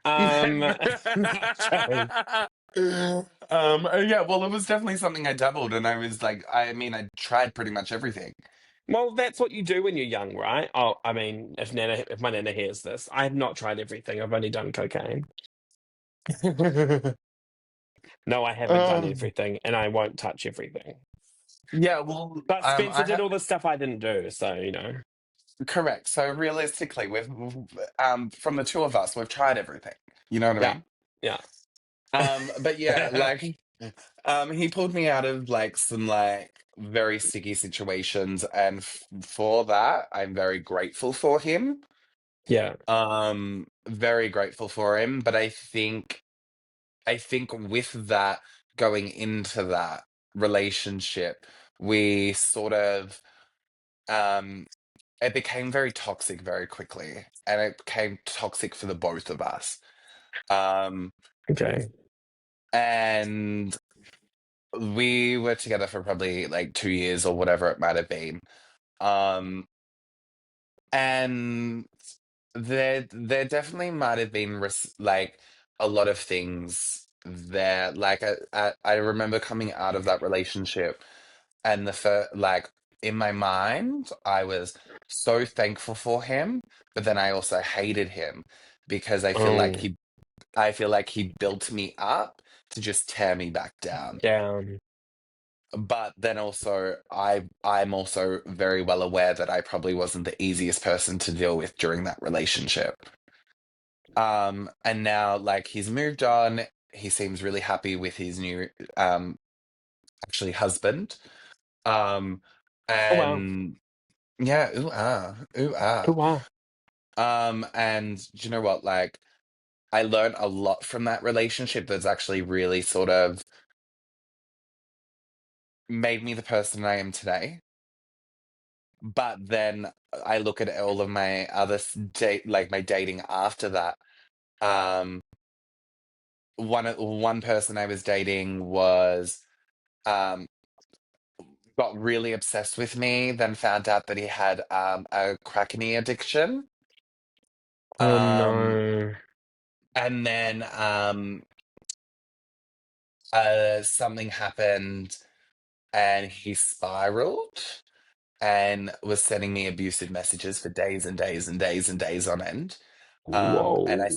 Speaker 2: Not joking.
Speaker 1: yeah, well, it was definitely something I dabbled, and I was like, I mean, I tried pretty much everything.
Speaker 2: Well, that's what you do when you're young, right? Oh, I mean, if my nana hears this, I have not tried everything. I've only done cocaine. No, I haven't done
Speaker 1: Um,
Speaker 2: everything, and I won't touch everything.
Speaker 1: yeah, well,
Speaker 2: But Spencer
Speaker 1: I
Speaker 2: did
Speaker 1: have
Speaker 2: all the stuff I didn't do, so
Speaker 1: correct. So realistically, from the two of us, we've tried everything. You know what I
Speaker 2: yeah,
Speaker 1: mean?
Speaker 2: yeah.
Speaker 1: But yeah, like, he pulled me out of like some like very sticky situations, and for that, I'm very grateful for him.
Speaker 2: Yeah.
Speaker 1: Very grateful for him. But I think with that, going into that relationship, we sort of um it became very toxic very quickly, and it became toxic for the both of us. Um
Speaker 2: Okay.
Speaker 1: and we were together for probably like 2 years or whatever it might have been. Um and there definitely might have been like a lot of things there. Like I remember coming out of that relationship, and like in my mind I was so thankful for him, but then I also hated him because
Speaker 2: Oh,
Speaker 1: I feel like he built me up to just tear me back down.
Speaker 2: down.
Speaker 1: But then also I'm also very well aware that I probably wasn't the easiest person to deal with during that relationship. And now like he's moved on. He seems really happy with his new um actually husband. Um
Speaker 2: Oh wow.
Speaker 1: and yeah, ooh
Speaker 2: Oh
Speaker 1: ah.
Speaker 2: wow.
Speaker 1: And do you know what? Like I learned a lot from that relationship that's actually really sort of made me the person I am today. But then I look at all of my other date, like my dating after that. Um, one person I was dating was um got really obsessed with me, then found out that he had a crackney addiction.
Speaker 2: Oh
Speaker 1: Um,
Speaker 2: no.
Speaker 1: and then something happened, and he spiraled and was sending me abusive messages for days and days and days and days on end. And
Speaker 2: Whoa.
Speaker 1: I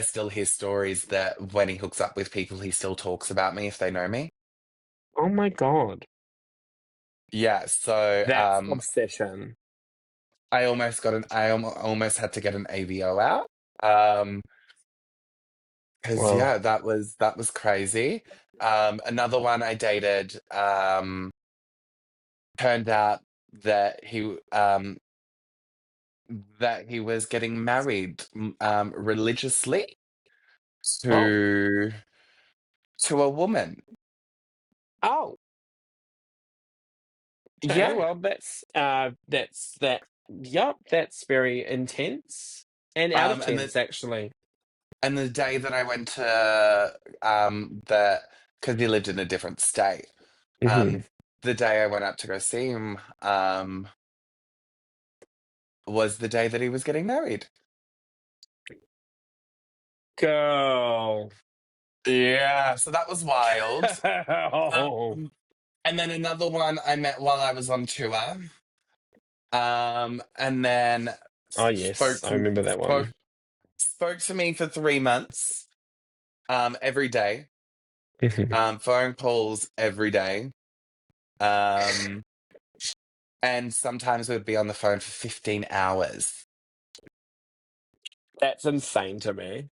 Speaker 1: still hear stories that when he hooks up with people, he still talks about me if they know me.
Speaker 2: Oh my God.
Speaker 1: Yeah, so
Speaker 2: That's obsession.
Speaker 1: almost had to get an AVO out. Um, because
Speaker 2: Well,
Speaker 1: yeah, that was crazy. Another one I dated, turned out that he was getting married religiously
Speaker 2: oh,
Speaker 1: to a woman.
Speaker 2: oh. Okay,
Speaker 1: Yeah.
Speaker 2: well, that's that. Yup, that's very intense and out of
Speaker 1: And the
Speaker 2: tense, actually.
Speaker 1: day that I went to the because he lived in a different state.
Speaker 2: Hmm.
Speaker 1: Um, the day I went up to go see him was the day that he was getting married.
Speaker 2: Girl.
Speaker 1: Yeah, so that was wild.
Speaker 2: Oh,
Speaker 1: Um, and then another one I met while I was on tour. And then
Speaker 2: oh
Speaker 1: spoke
Speaker 2: yes, I
Speaker 1: to
Speaker 2: remember that one.
Speaker 1: spoke to me for 3 months, every day, phone calls every day, um, and sometimes we'd be on the phone for 15 hours.
Speaker 2: That's insane to me.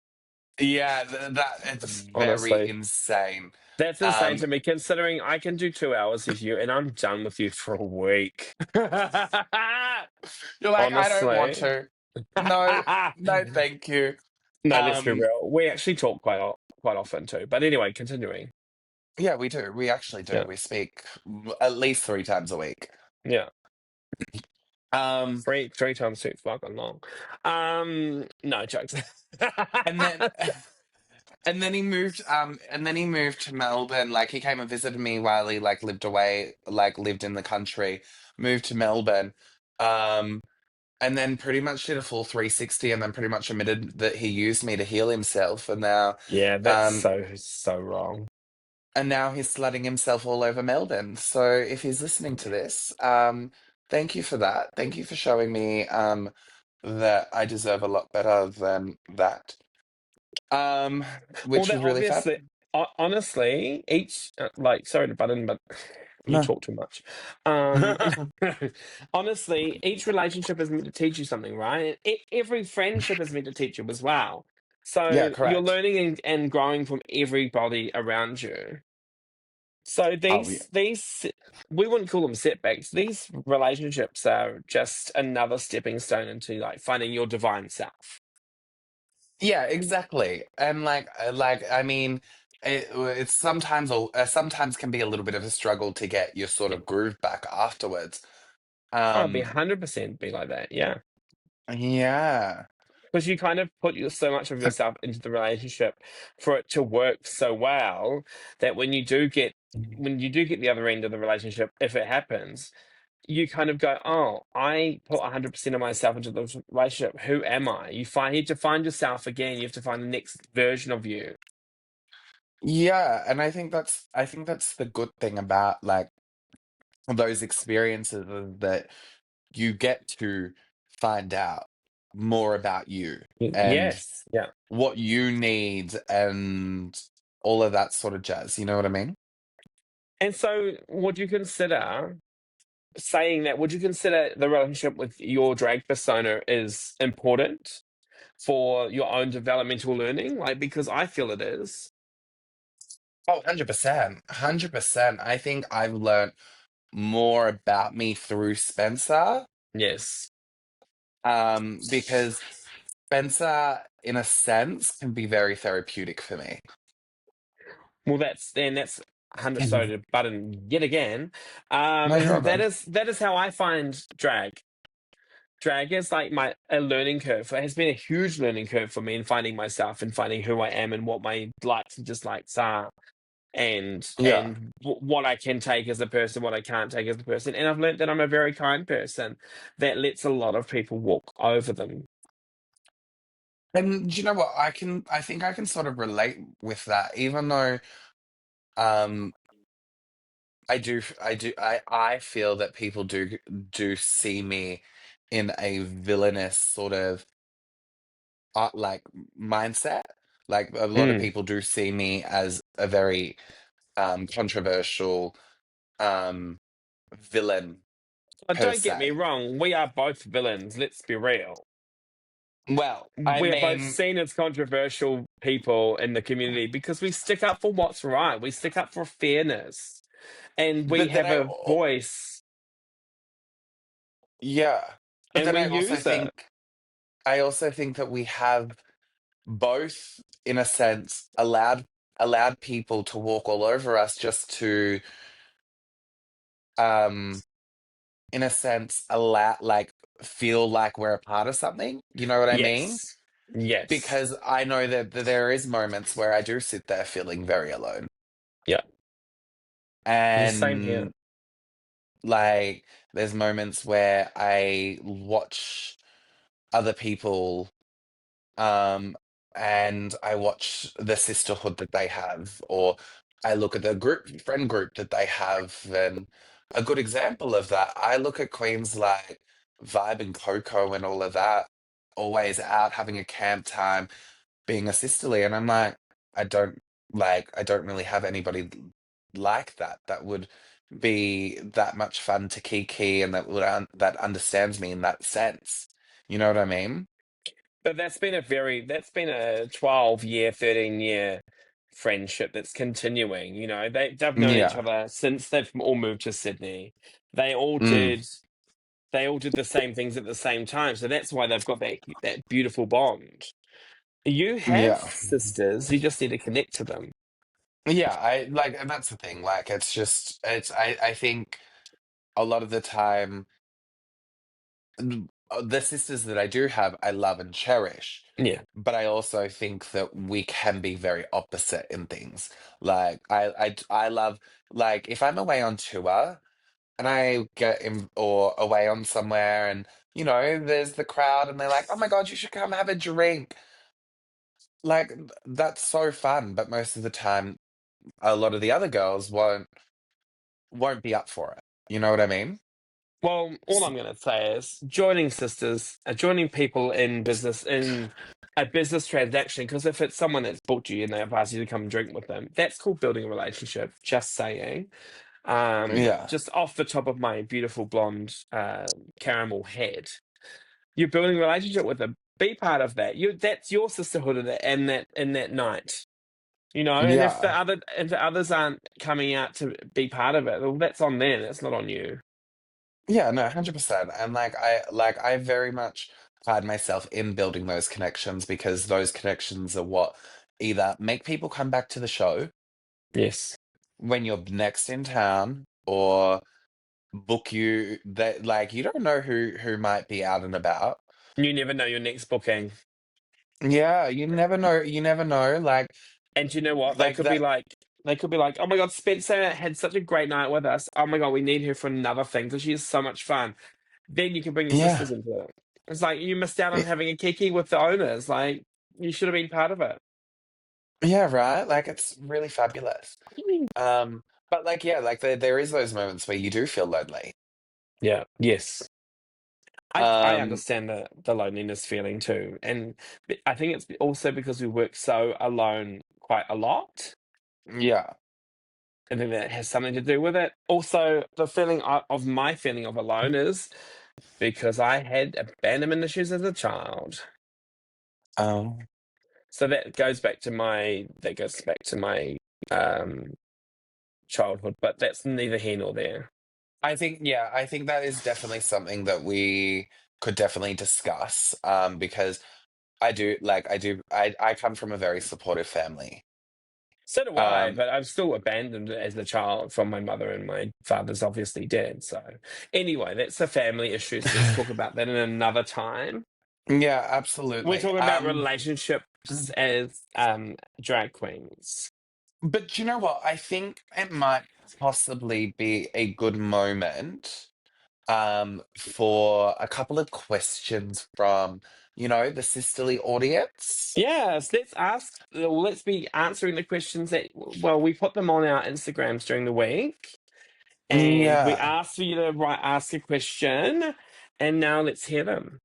Speaker 1: Yeah, that it's very
Speaker 2: Honestly,
Speaker 1: insane.
Speaker 2: that's insane
Speaker 1: Um,
Speaker 2: to me. Considering I can do 2 hours with you, and I'm done with you for a week.
Speaker 1: you're like, I don't want
Speaker 2: Honestly.
Speaker 1: to. No, no, thank you.
Speaker 2: No, let's be
Speaker 1: Um,
Speaker 2: real. We actually talk quite often too. But anyway, continuing.
Speaker 1: yeah, we do. We actually do.
Speaker 2: Yeah,
Speaker 1: We speak at least 3 times a week.
Speaker 2: yeah.
Speaker 1: Um,
Speaker 2: Three times too fucking long. No jokes.
Speaker 1: and then and then he moved to Melbourne. Like he came and visited me while he like lived away, like lived in the country, moved to Melbourne. Um, and then pretty much did a full 360, and then pretty much admitted that he used me to heal himself.
Speaker 2: Yeah, that's
Speaker 1: Um
Speaker 2: so wrong.
Speaker 1: now he's slutting himself all over Melbourne. So if he's listening to this, thank you for that. Thank you for showing me that I deserve a lot better than that. Um,
Speaker 2: Well,
Speaker 1: which
Speaker 2: that
Speaker 1: was really
Speaker 2: obviously
Speaker 1: fun.
Speaker 2: Honestly, each like sorry to butt in, but you
Speaker 1: No.
Speaker 2: talk too much. Um, honestly, each relationship is meant to teach you something, right? Every friendship is meant to teach you as well.
Speaker 1: Yeah,
Speaker 2: So you're
Speaker 1: correct.
Speaker 2: learning and growing from everybody around you. So
Speaker 1: Oh, yeah.
Speaker 2: we wouldn't call them setbacks. These relationships are just another stepping stone into like finding your divine self.
Speaker 1: Yeah, exactly. And I mean, it's sometimes can be a little bit of a struggle to get your sort
Speaker 2: Yeah.
Speaker 1: of groove back afterwards.
Speaker 2: I'd be
Speaker 1: Um,
Speaker 2: 100% be like that. Yeah.
Speaker 1: yeah.
Speaker 2: Because you kind of put so much of yourself into the relationship for it to work so well that when you do get the other end of the relationship, if it happens, you kind of go, oh, I put 100% of myself into the relationship. Who am I? You have to find yourself again. You have to find the next version of you.
Speaker 1: Yeah, and I think that's the good thing about like those experiences is that you get to find out more about you and
Speaker 2: Yes. Yeah.
Speaker 1: what you need and all of that sort of jazz. You know what I mean?
Speaker 2: And so, would you consider the relationship with your drag persona is important for your own developmental learning? Like, because I feel it is.
Speaker 1: Oh, 100%. 100%. I think I've learned more about me through Spencer.
Speaker 2: Yes.
Speaker 1: Because Spencer, in a sense, can be very therapeutic for me.
Speaker 2: Well, that's 100 sorry to button yet again.
Speaker 1: No, you're all
Speaker 2: That
Speaker 1: good.
Speaker 2: is how I find drag. Drag is like a learning curve. It has been a huge learning curve for me in finding myself and finding who I am and what my likes and dislikes are, and
Speaker 1: Yeah.
Speaker 2: what I can take as a person, what I can't take as a person. And I've learned that I'm a very kind person that lets a lot of people walk over them.
Speaker 1: And do you know what? I think I can sort of relate with that, even though um I feel that people do see me in a villainous sort of like mindset. Like a lot of
Speaker 2: Mm.
Speaker 1: people do see me as a very controversial um villain
Speaker 2: But
Speaker 1: per
Speaker 2: don't get me
Speaker 1: se.
Speaker 2: wrong, we are both villains. Let's be real.
Speaker 1: Well, I
Speaker 2: We're both
Speaker 1: mean,
Speaker 2: seen as controversial people in the community because we stick up for what's right. We stick up for fairness, and we
Speaker 1: but then
Speaker 2: have a voice,
Speaker 1: yeah, but
Speaker 2: and
Speaker 1: then
Speaker 2: we use it.
Speaker 1: I also think that we have both, in a sense, allowed people to walk all over us just to, um, in a sense, allow like feel like we're a part of something. You know what I mean?
Speaker 2: Yes, yes,
Speaker 1: Because I know that there is moments where I do sit there feeling very alone,
Speaker 2: yeah. The same here.
Speaker 1: and like there's moments where I watch other people um, and I watch the sisterhood that they have, or I look at the friend group that they have, and a good example of that, I look at queens like Vibe and Coco and all of that, always out having a camp time, being a sisterly, and I'm I don't really have anybody like that that would be that much fun to kiki and that understands me in that sense. You know what I mean?
Speaker 2: But that's been a 12-year, 13-year friendship that's continuing. You know, they've known each
Speaker 1: Yeah.
Speaker 2: other since they've all moved to Sydney. They all
Speaker 1: Mm,
Speaker 2: did they all did the same things at the same time. So that's why they've got that beautiful bond. You have
Speaker 1: yeah.
Speaker 2: sisters, you just need to connect to them.
Speaker 1: Yeah, I like, and that's the thing. Like, I think a lot of the time, the sisters that I do have, I love and cherish.
Speaker 2: Yeah.
Speaker 1: But I also think that we can be very opposite in things. Like, I love, like, if I'm away on tour and I get in or away on somewhere and, there's the crowd and they're like, oh my God, you should come have a drink. Like, that's so fun. But most of the time, a lot of the other girls won't be up for it. You know what I mean?
Speaker 2: Well, all
Speaker 1: S-
Speaker 2: I'm going to say is joining sisters, joining people in business, in a business transaction, because if it's someone that's booked you and they've asked you to come and drink with them, that's called building a relationship. Just saying.
Speaker 1: Yeah.
Speaker 2: Just off the top of my beautiful blonde caramel head, you're building a relationship with them. Be part of that. That's your sisterhood in that night. And if
Speaker 1: Yeah.
Speaker 2: the others aren't coming out to be part of it, well, that's on them. That's not on you.
Speaker 1: Yeah, no, 100%. And I very much pride myself in building those connections because those connections are what either make people come back to the show
Speaker 2: Yes.
Speaker 1: when you're next in town or book you that like you don't know who might be out and about.
Speaker 2: You never know your next booking.
Speaker 1: Yeah, you never know
Speaker 2: And you know what? They
Speaker 1: like
Speaker 2: could be
Speaker 1: that.
Speaker 2: like, oh my God, Spencer had such a great night with us. Oh my God, we need her for another thing because she has so much fun. Then you can bring your
Speaker 1: Yeah.
Speaker 2: sisters into it. It's like you missed out on having a kiki with the owners. Like you should have been part of it.
Speaker 1: Yeah, right? Like it's really fabulous. Um, but like yeah, like there is those moments where you do feel lonely.
Speaker 2: Yeah. Yes. I
Speaker 1: Um,
Speaker 2: understand the loneliness feeling too, and I think it's also because we work so alone quite a lot.
Speaker 1: yeah.
Speaker 2: I think that has something to do with it. Also, the feeling of my feeling of alone is because I had abandonment issues as a child.
Speaker 1: Oh.
Speaker 2: So that goes back to my um, childhood, but that's neither here nor there.
Speaker 1: I think that is definitely something that we could definitely discuss. Because I come from a very supportive family.
Speaker 2: So do I,
Speaker 1: Um,
Speaker 2: but I'm still abandoned as a child from my mother and my father's obviously dead. So anyway, that's a family issue. So let's talk about that in another time.
Speaker 1: yeah,
Speaker 2: We're
Speaker 1: absolutely.
Speaker 2: talking about relationships as drag queens.
Speaker 1: But you know what? I think it might possibly be a good moment for a couple of questions from, the sisterly audience.
Speaker 2: Yes, let's be answering the questions that, well, we put them on our Instagrams during the week and we
Speaker 1: Yeah.
Speaker 2: asked for you to ask a question, and now let's hear them.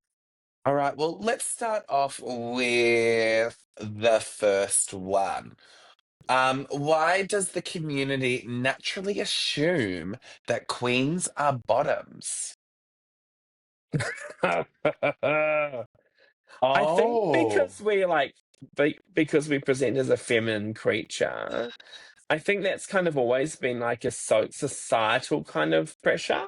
Speaker 1: All right. Well, let's start off with the first one. Why does the community naturally assume that queens are bottoms?
Speaker 2: I think
Speaker 1: Oh,
Speaker 2: because we present as a feminine creature, I think that's kind of always been like a societal kind of pressure.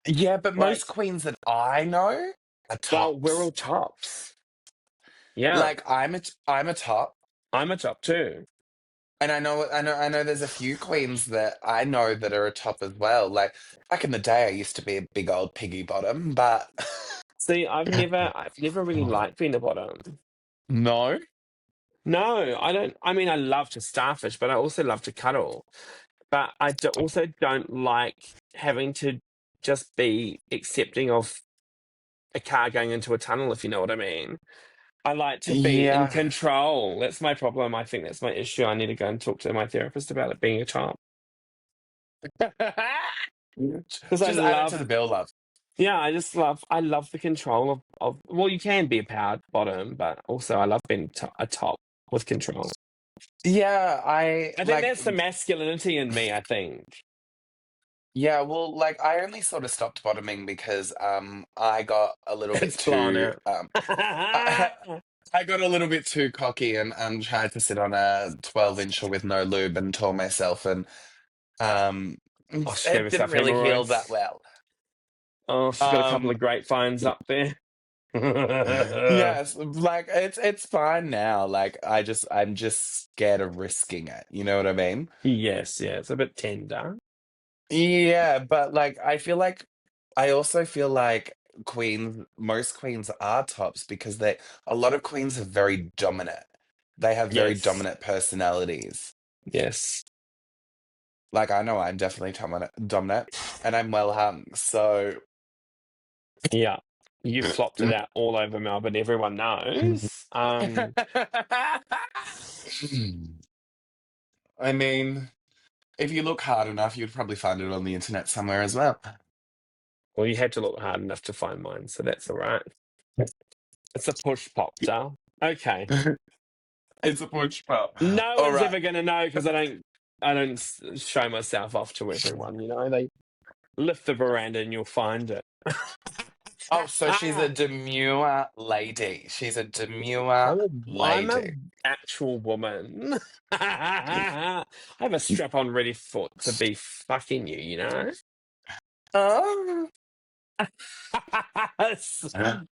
Speaker 1: yeah, but
Speaker 2: Like,
Speaker 1: most queens that I know are
Speaker 2: well, we're all
Speaker 1: tops.
Speaker 2: tops. Yeah,
Speaker 1: Like I'm a top,
Speaker 2: I'm a top too.
Speaker 1: and I know there's a few queens that I know that are a top as well. Like back in the day, I used to be a big old piggy bottom, but
Speaker 2: See, I've never really liked being a bottom.
Speaker 1: no.
Speaker 2: No, I don't. I mean, I love to starfish, but I also love to cuddle. But also don't like having to just be accepting of a car going into a tunnel, if you know what I mean. I like to be in
Speaker 1: Yeah.
Speaker 2: control. That's my problem. I think that's my issue. I need to go and talk to my therapist about it being a child. Because I
Speaker 1: Just add it to
Speaker 2: love,
Speaker 1: the bill, love.
Speaker 2: yeah, I love the control well, you can be a powered bottom, but also I love being a top with control.
Speaker 1: Yeah, I
Speaker 2: I think
Speaker 1: like.
Speaker 2: that's the masculinity in me, I think.
Speaker 1: Yeah, well, like I only sort of stopped bottoming because I got a little bit
Speaker 2: It's blown
Speaker 1: too
Speaker 2: out.
Speaker 1: I, I got a little bit too cocky and tried to sit on a 12-incher with no lube and tore myself and um
Speaker 2: Oh, she gave
Speaker 1: it didn't
Speaker 2: herself
Speaker 1: really heal that
Speaker 2: hemorrhoids.
Speaker 1: well.
Speaker 2: Oh, she's got a couple
Speaker 1: Um
Speaker 2: of grapevines up there.
Speaker 1: yes, like it's fine now. Like I'm just scared of risking it. You know what I mean?
Speaker 2: Yes, yeah, it's a bit tender.
Speaker 1: Yeah, but like I also feel like most queens are tops because a lot of queens are very dominant. They have very
Speaker 2: Yes,
Speaker 1: dominant personalities.
Speaker 2: yes,
Speaker 1: Like I know I'm definitely dominant and I'm well hung. So
Speaker 2: yeah. You flopped it out all over Melbourne. Everyone knows.
Speaker 1: I mean, if you look hard enough, you'd probably find it on the internet somewhere as well.
Speaker 2: Well, you had to look hard enough to find mine, so that's all right. It's a push pop, doll. Okay.
Speaker 1: It's a push pup.
Speaker 2: No
Speaker 1: All
Speaker 2: one's
Speaker 1: right.
Speaker 2: ever going to know because I don't show myself off to everyone. They lift the veranda and you'll find it.
Speaker 1: Oh, so she's a
Speaker 2: I'm
Speaker 1: demure lady. She's a demure
Speaker 2: a
Speaker 1: lady.
Speaker 2: actual woman. I have a strap on ready for to be fucking you.
Speaker 1: Oh.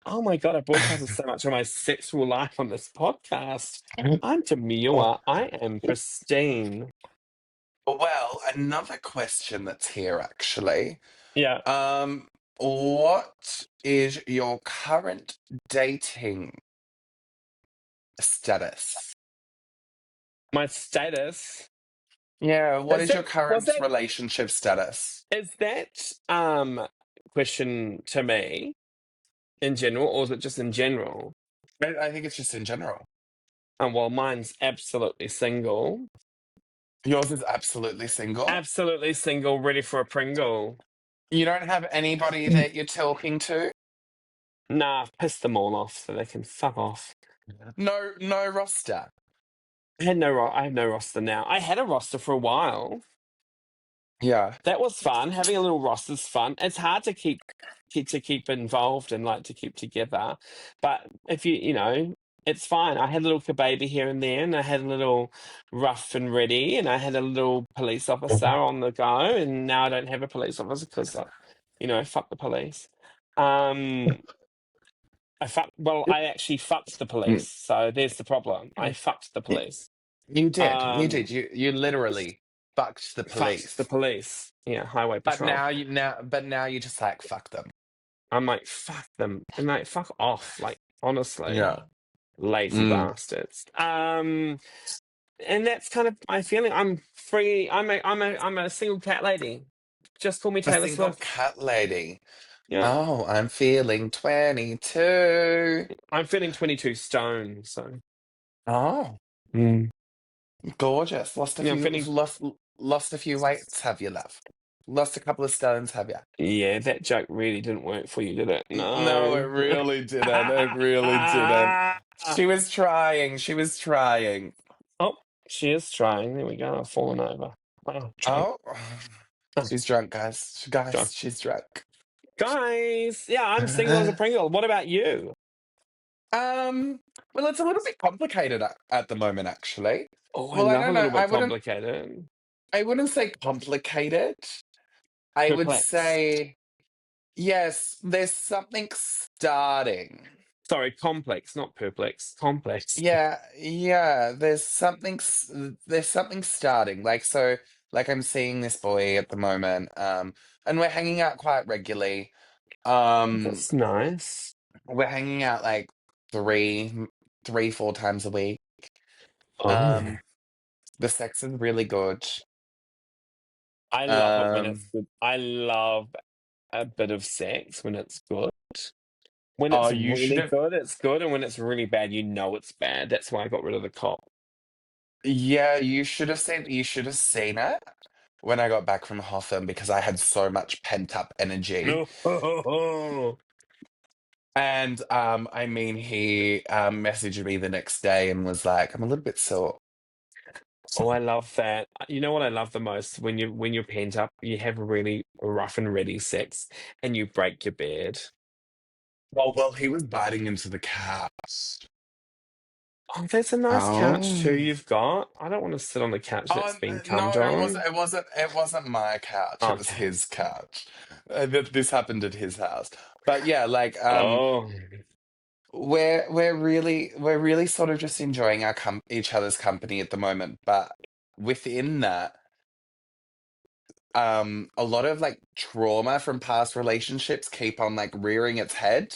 Speaker 2: Oh my god, I broadcasted so much of my sexual life on this podcast. I'm demure. I am pristine.
Speaker 1: Well, another question that's here actually.
Speaker 2: Yeah.
Speaker 1: Um, what is your current dating status?
Speaker 2: My status.
Speaker 1: Yeah, what
Speaker 2: Is
Speaker 1: is
Speaker 2: that
Speaker 1: your
Speaker 2: was
Speaker 1: current
Speaker 2: that
Speaker 1: relationship status?
Speaker 2: is that question to me in general, or is it just in general?
Speaker 1: I think it's just in general.
Speaker 2: Well, mine's absolutely single.
Speaker 1: Yours is absolutely single.
Speaker 2: Absolutely single, ready for a Pringle.
Speaker 1: You don't have anybody that you're talking to?
Speaker 2: Nah, I've pissed them all off so they can fuck off.
Speaker 1: No, no roster.
Speaker 2: I have no roster now. I had a roster for a while.
Speaker 1: Yeah.
Speaker 2: That was fun. Having a little roster's fun. It's hard to keep involved and like to keep together. But if it's fine. I had a little kababy here and there, and I had a little rough and ready, and I had a little police officer on the go, and now I don't have a police officer because fuck the police. Um, I actually fucked the police,
Speaker 1: Mm.
Speaker 2: so there's the problem. I fucked the
Speaker 1: Y-
Speaker 2: police.
Speaker 1: You did. You
Speaker 2: Um,
Speaker 1: did. You literally fucked the
Speaker 2: Fucked the
Speaker 1: police.
Speaker 2: police. Yeah, highway
Speaker 1: But
Speaker 2: patrol.
Speaker 1: now you just like fuck them.
Speaker 2: I'm like, fuck them. And like, fuck off. Like, honestly,
Speaker 1: Yeah.
Speaker 2: lazy
Speaker 1: Mm.
Speaker 2: bastards. And that's kind of my feeling. I'm free. I'm a single cat lady. Just call me
Speaker 1: A
Speaker 2: Taylor
Speaker 1: single
Speaker 2: Swift.
Speaker 1: cat lady.
Speaker 2: Yeah.
Speaker 1: Oh, I'm feeling 22.
Speaker 2: I'm feeling 22 stone, so.
Speaker 1: Oh,
Speaker 2: Mm.
Speaker 1: gorgeous.
Speaker 2: Yeah, I'm feeling.
Speaker 1: Lost a few weights, have you, love? Lost a couple of stones, have you?
Speaker 2: Yeah, that joke really didn't work for you, did it?
Speaker 1: No, it
Speaker 2: No.
Speaker 1: really didn't. It really didn't. She was trying. She was trying.
Speaker 2: Oh, she is trying. There we go. I've fallen over. Oh, joke.
Speaker 1: Oh, she's drunk, guys.
Speaker 2: Joke.
Speaker 1: Guys, she's drunk.
Speaker 2: Guys, yeah, I'm single as a Pringle. What about you?
Speaker 1: Um, well, it's a little bit complicated at the moment, actually.
Speaker 2: Oh, I
Speaker 1: Well, I
Speaker 2: love a
Speaker 1: don't know.
Speaker 2: little bit complicated.
Speaker 1: I wouldn't say complicated. I would
Speaker 2: Perplexed.
Speaker 1: say yes, there's something starting.
Speaker 2: Sorry, complex, not perplexed. Complex.
Speaker 1: Yeah, there's something starting. Like I'm seeing this boy at the moment, and we're hanging out quite regularly. Um,
Speaker 2: That's nice.
Speaker 1: we're hanging out like three, 4 times a week.
Speaker 2: Oh,
Speaker 1: Um, the sex is really good.
Speaker 2: I love it when it's
Speaker 1: Um,
Speaker 2: good. I love a bit of sex when it's good. When
Speaker 1: oh,
Speaker 2: it's
Speaker 1: you should
Speaker 2: really
Speaker 1: have.
Speaker 2: good, it's good, and when it's really bad, you know it's bad. That's why I got rid of the cop.
Speaker 1: Yeah, you should have seen it when I got back from Hotham because I had so much pent up energy.
Speaker 2: Oh,
Speaker 1: And I mean, he messaged me the next day and was like, "I'm a little bit sore."
Speaker 2: I love that. You know what I love the most? When you're pent up, you have really rough and ready sex, and you break your bed.
Speaker 1: Well, he was biting into the couch.
Speaker 2: Oh, that's a nice couch too
Speaker 1: Oh,
Speaker 2: you've got. I don't want to sit on the couch that's been
Speaker 1: no,
Speaker 2: cummed on.
Speaker 1: it wasn't my couch. It was
Speaker 2: Okay.
Speaker 1: his couch. This happened at his house. But yeah, like
Speaker 2: Oh,
Speaker 1: we're really sort of just enjoying each other's company at the moment. But within that, a lot of like trauma from past relationships keep on like rearing its head.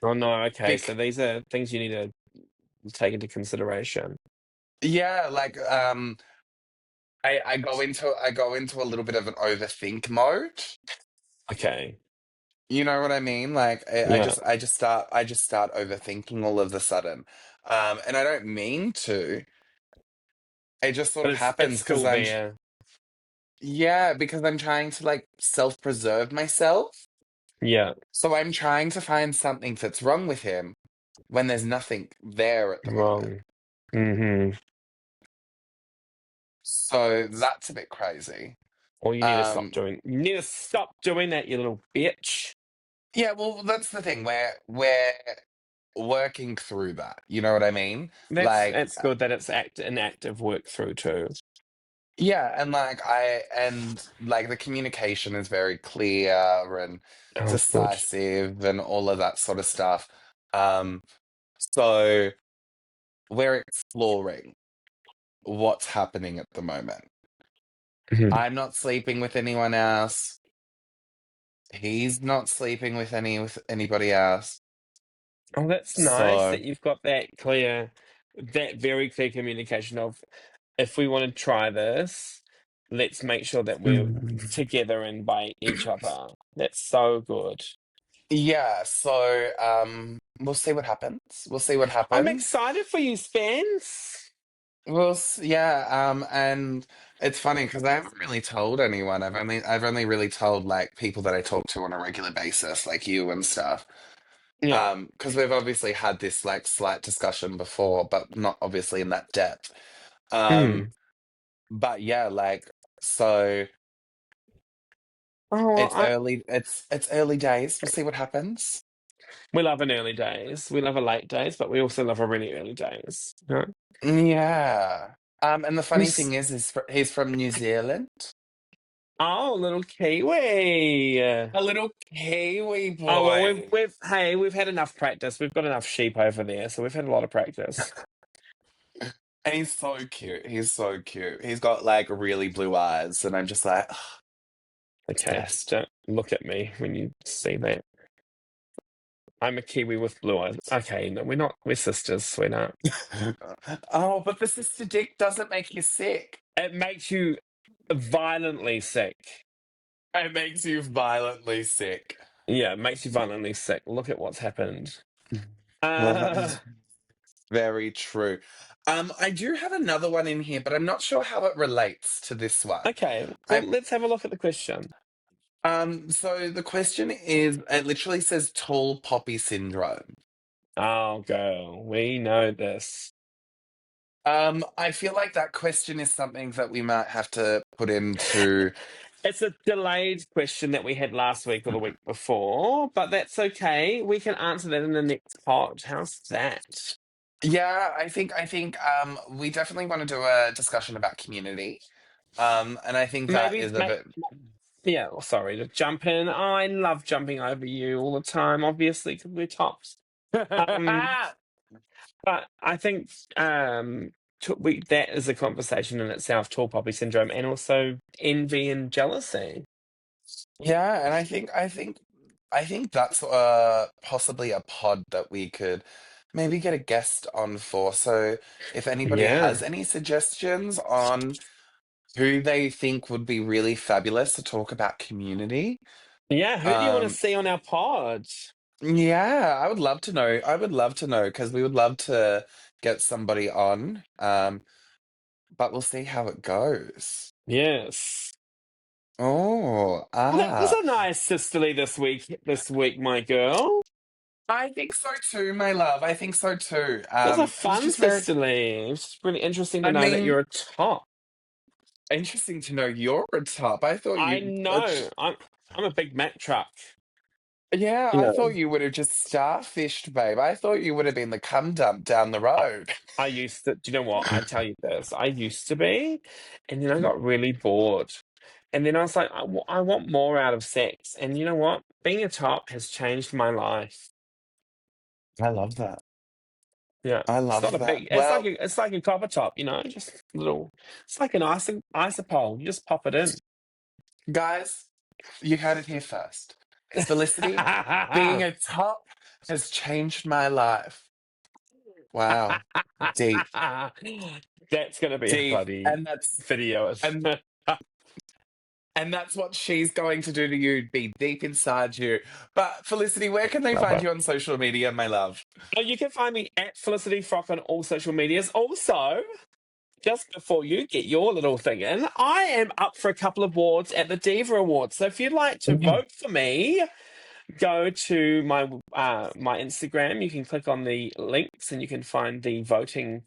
Speaker 2: oh no. Okay, so
Speaker 1: Bec-
Speaker 2: these are things you need to take into consideration.
Speaker 1: yeah, like I go into a little bit of an overthink mode.
Speaker 2: Okay.
Speaker 1: You know what I mean? Like
Speaker 2: Yeah,
Speaker 1: I just start overthinking all of a sudden. And I don't mean to. It just sort
Speaker 2: but
Speaker 1: of
Speaker 2: it's
Speaker 1: happens because
Speaker 2: still there.
Speaker 1: yeah, because I'm trying to like self-preserve myself.
Speaker 2: Yeah.
Speaker 1: So I'm trying to find something that's wrong with him. when there's nothing there at the moment.
Speaker 2: Wrong. Mm-hmm.
Speaker 1: So that's a bit crazy.
Speaker 2: Or you need to stop
Speaker 1: Um,
Speaker 2: doing. You need to stop doing that, you little bitch.
Speaker 1: yeah, well, that's the thing. We're working through that. You know what I mean? Like,
Speaker 2: It's good that it's an active work through too.
Speaker 1: yeah, and like the communication is very clear and
Speaker 2: Oh, good.
Speaker 1: decisive and all of that sort of stuff. Um, so we're exploring what's happening at the moment.
Speaker 2: Mhm.
Speaker 1: I'm not sleeping with anyone else. He's not sleeping with anybody else.
Speaker 2: Oh, that's nice
Speaker 1: So
Speaker 2: that you've got that very clear communication of if we want to try this, let's make sure that we're together and by each other. That's so good.
Speaker 1: yeah, so we'll see what happens. We'll see what
Speaker 2: I'm
Speaker 1: happens.
Speaker 2: excited for you, Spence.
Speaker 1: Yeah, and it's funny because I haven't really told anyone. I've only really told like people that I talk to on a regular basis, like you and stuff.
Speaker 2: Yeah.
Speaker 1: Because we've obviously had this like slight discussion before, but not obviously in that depth. Um,
Speaker 2: Mm.
Speaker 1: but yeah, like so
Speaker 2: Oh,
Speaker 1: it's early days. We'll see what happens.
Speaker 2: we love an early days. We love a late days, but we also love a really early days. You know?
Speaker 1: Yeah. And the funny thing
Speaker 2: Yes.
Speaker 1: is he's from New Zealand.
Speaker 2: Oh, little Kiwi.
Speaker 1: A little Kiwi
Speaker 2: Oh well,
Speaker 1: boy.
Speaker 2: we've had enough practice. We've got enough sheep over there, so we've had a lot of practice.
Speaker 1: And he's so cute. He's so cute. He's got like really blue eyes, and I'm just like, "Ugh, it's the
Speaker 2: Okay,
Speaker 1: best."
Speaker 2: don't look at me when you see that. I'm a Kiwi with blue eyes. Okay, no, we're not. We're sisters, sweetheart.
Speaker 1: Oh, but the sister dick doesn't make you sick.
Speaker 2: It makes you violently sick.
Speaker 1: It makes you violently sick.
Speaker 2: Yeah, it makes you violently sick. Look at what's happened.
Speaker 1: Well, that
Speaker 2: Uh,
Speaker 1: is very true. I do have another one in here, but I'm not sure how it relates to this one.
Speaker 2: okay, well,
Speaker 1: I
Speaker 2: let's have a look at the question.
Speaker 1: so the question is, it literally says tall poppy syndrome.
Speaker 2: Oh, girl, we know this.
Speaker 1: I feel like that question is something that we might have to put into.
Speaker 2: It's a delayed question that we had last week or the week before, but that's okay. We can answer that in the next pod. How's that?
Speaker 1: Yeah, I think we definitely want to do a discussion about community. And I think that
Speaker 2: Maybe,
Speaker 1: is a bit.
Speaker 2: yeah, well, sorry to jump in. I love jumping over you all the time, obviously, because we're tops. Um, but I think that is a conversation in itself, tall poppy syndrome, and also envy and jealousy.
Speaker 1: Yeah, and I think that's possibly a pod that we could maybe get a guest on for. So if anybody
Speaker 2: Yeah.
Speaker 1: has any suggestions on who they think would be really fabulous to talk about community,
Speaker 2: Yeah, who do you want to
Speaker 1: um,
Speaker 2: see on our pod?
Speaker 1: yeah, I would love to know. I would love to know because we would love to get somebody on. But we'll see how it goes.
Speaker 2: Yes.
Speaker 1: Oh,
Speaker 2: Well, that was
Speaker 1: ah.
Speaker 2: a nice sisterly this week, my girl.
Speaker 1: I think so too, my love. I think so too.
Speaker 2: It was a
Speaker 1: It was
Speaker 2: fun
Speaker 1: just very,
Speaker 2: sisterly. It's just really interesting to
Speaker 1: I
Speaker 2: know that
Speaker 1: mean,
Speaker 2: you're a top.
Speaker 1: interesting to know you're a top. I thought
Speaker 2: I
Speaker 1: you,
Speaker 2: know. I'm a big Mack truck.
Speaker 1: yeah, I
Speaker 2: Yeah.
Speaker 1: thought you would have just starfished, babe. I thought you would have been the cum dump down the road.
Speaker 2: I used to, do you know what? I tell you this. I used to be, and then I got really bored. And then I was like, I want more out of sex. And you know what? Being a top has changed my life.
Speaker 1: I love that.
Speaker 2: Yeah.
Speaker 1: I
Speaker 2: It's not
Speaker 1: love
Speaker 2: a
Speaker 1: that.
Speaker 2: big,
Speaker 1: Well,
Speaker 2: it's like a copper top, just little, it's like an isopole. You just pop it in.
Speaker 1: guys, you heard it here first. It's Felicity. Being a top has changed my life. Wow. Deep,
Speaker 2: That's going to be a
Speaker 1: deep.
Speaker 2: bloody
Speaker 1: And that's
Speaker 2: video.
Speaker 1: and and that's what she's going to do to you, be deep inside you. But Felicity, where can they
Speaker 2: Love
Speaker 1: find
Speaker 2: it.
Speaker 1: you on social media, my love?
Speaker 2: Oh, you can find me at Felicity Frock on all social medias. Also, just before you get your little thing in, I am up for a couple of awards at the Diva Awards. So if you'd like to
Speaker 1: Mhm.
Speaker 2: vote for me, go to my Instagram. You can click on the links and you can find the voting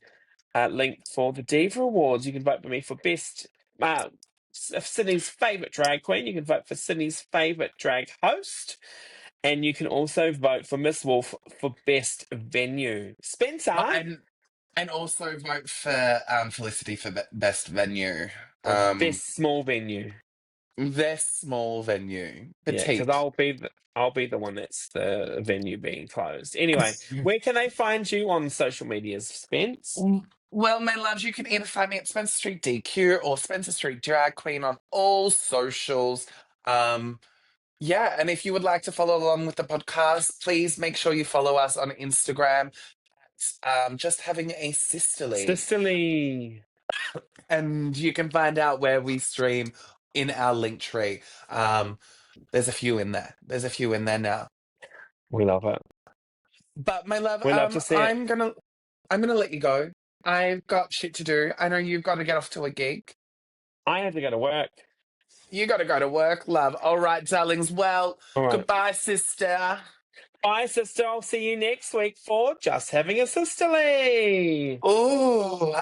Speaker 2: link for the Diva Awards. You can vote for me for best Sydney's favourite drag queen. You can vote for Sydney's favourite drag host. And you can also vote for Miss Wolf for best venue. Spencer,
Speaker 1: And also vote for Felicity for best venue.
Speaker 2: or
Speaker 1: Um,
Speaker 2: best small venue.
Speaker 1: best small venue,
Speaker 2: Yeah, because
Speaker 1: petite.
Speaker 2: I'll be the one that's the venue being closed. Anyway, where can they find you on social medias, Spence?
Speaker 1: Well, my loves, you can either find me at Spencer Street DQ or Spencer Street Drag Queen on all socials. Um, yeah, and if you would like to follow along with the podcast, please make sure you follow us on Instagram. Just having a sisterly.
Speaker 2: Cicely.
Speaker 1: And you can find out where we stream in our link tree. There's a few in there. There's a few in there now.
Speaker 2: We love it.
Speaker 1: But my love,
Speaker 2: We love to see it.
Speaker 1: I'm gonna let you go. I've got shit to do. I know you've got to get off to a gig.
Speaker 2: I have to go to work.
Speaker 1: You got to go to work, love. All right, darlings. Well,
Speaker 2: All right.
Speaker 1: goodbye, sister.
Speaker 2: Bye, sister. I'll see you next week for Just Having a Sisterly.
Speaker 1: Ooh,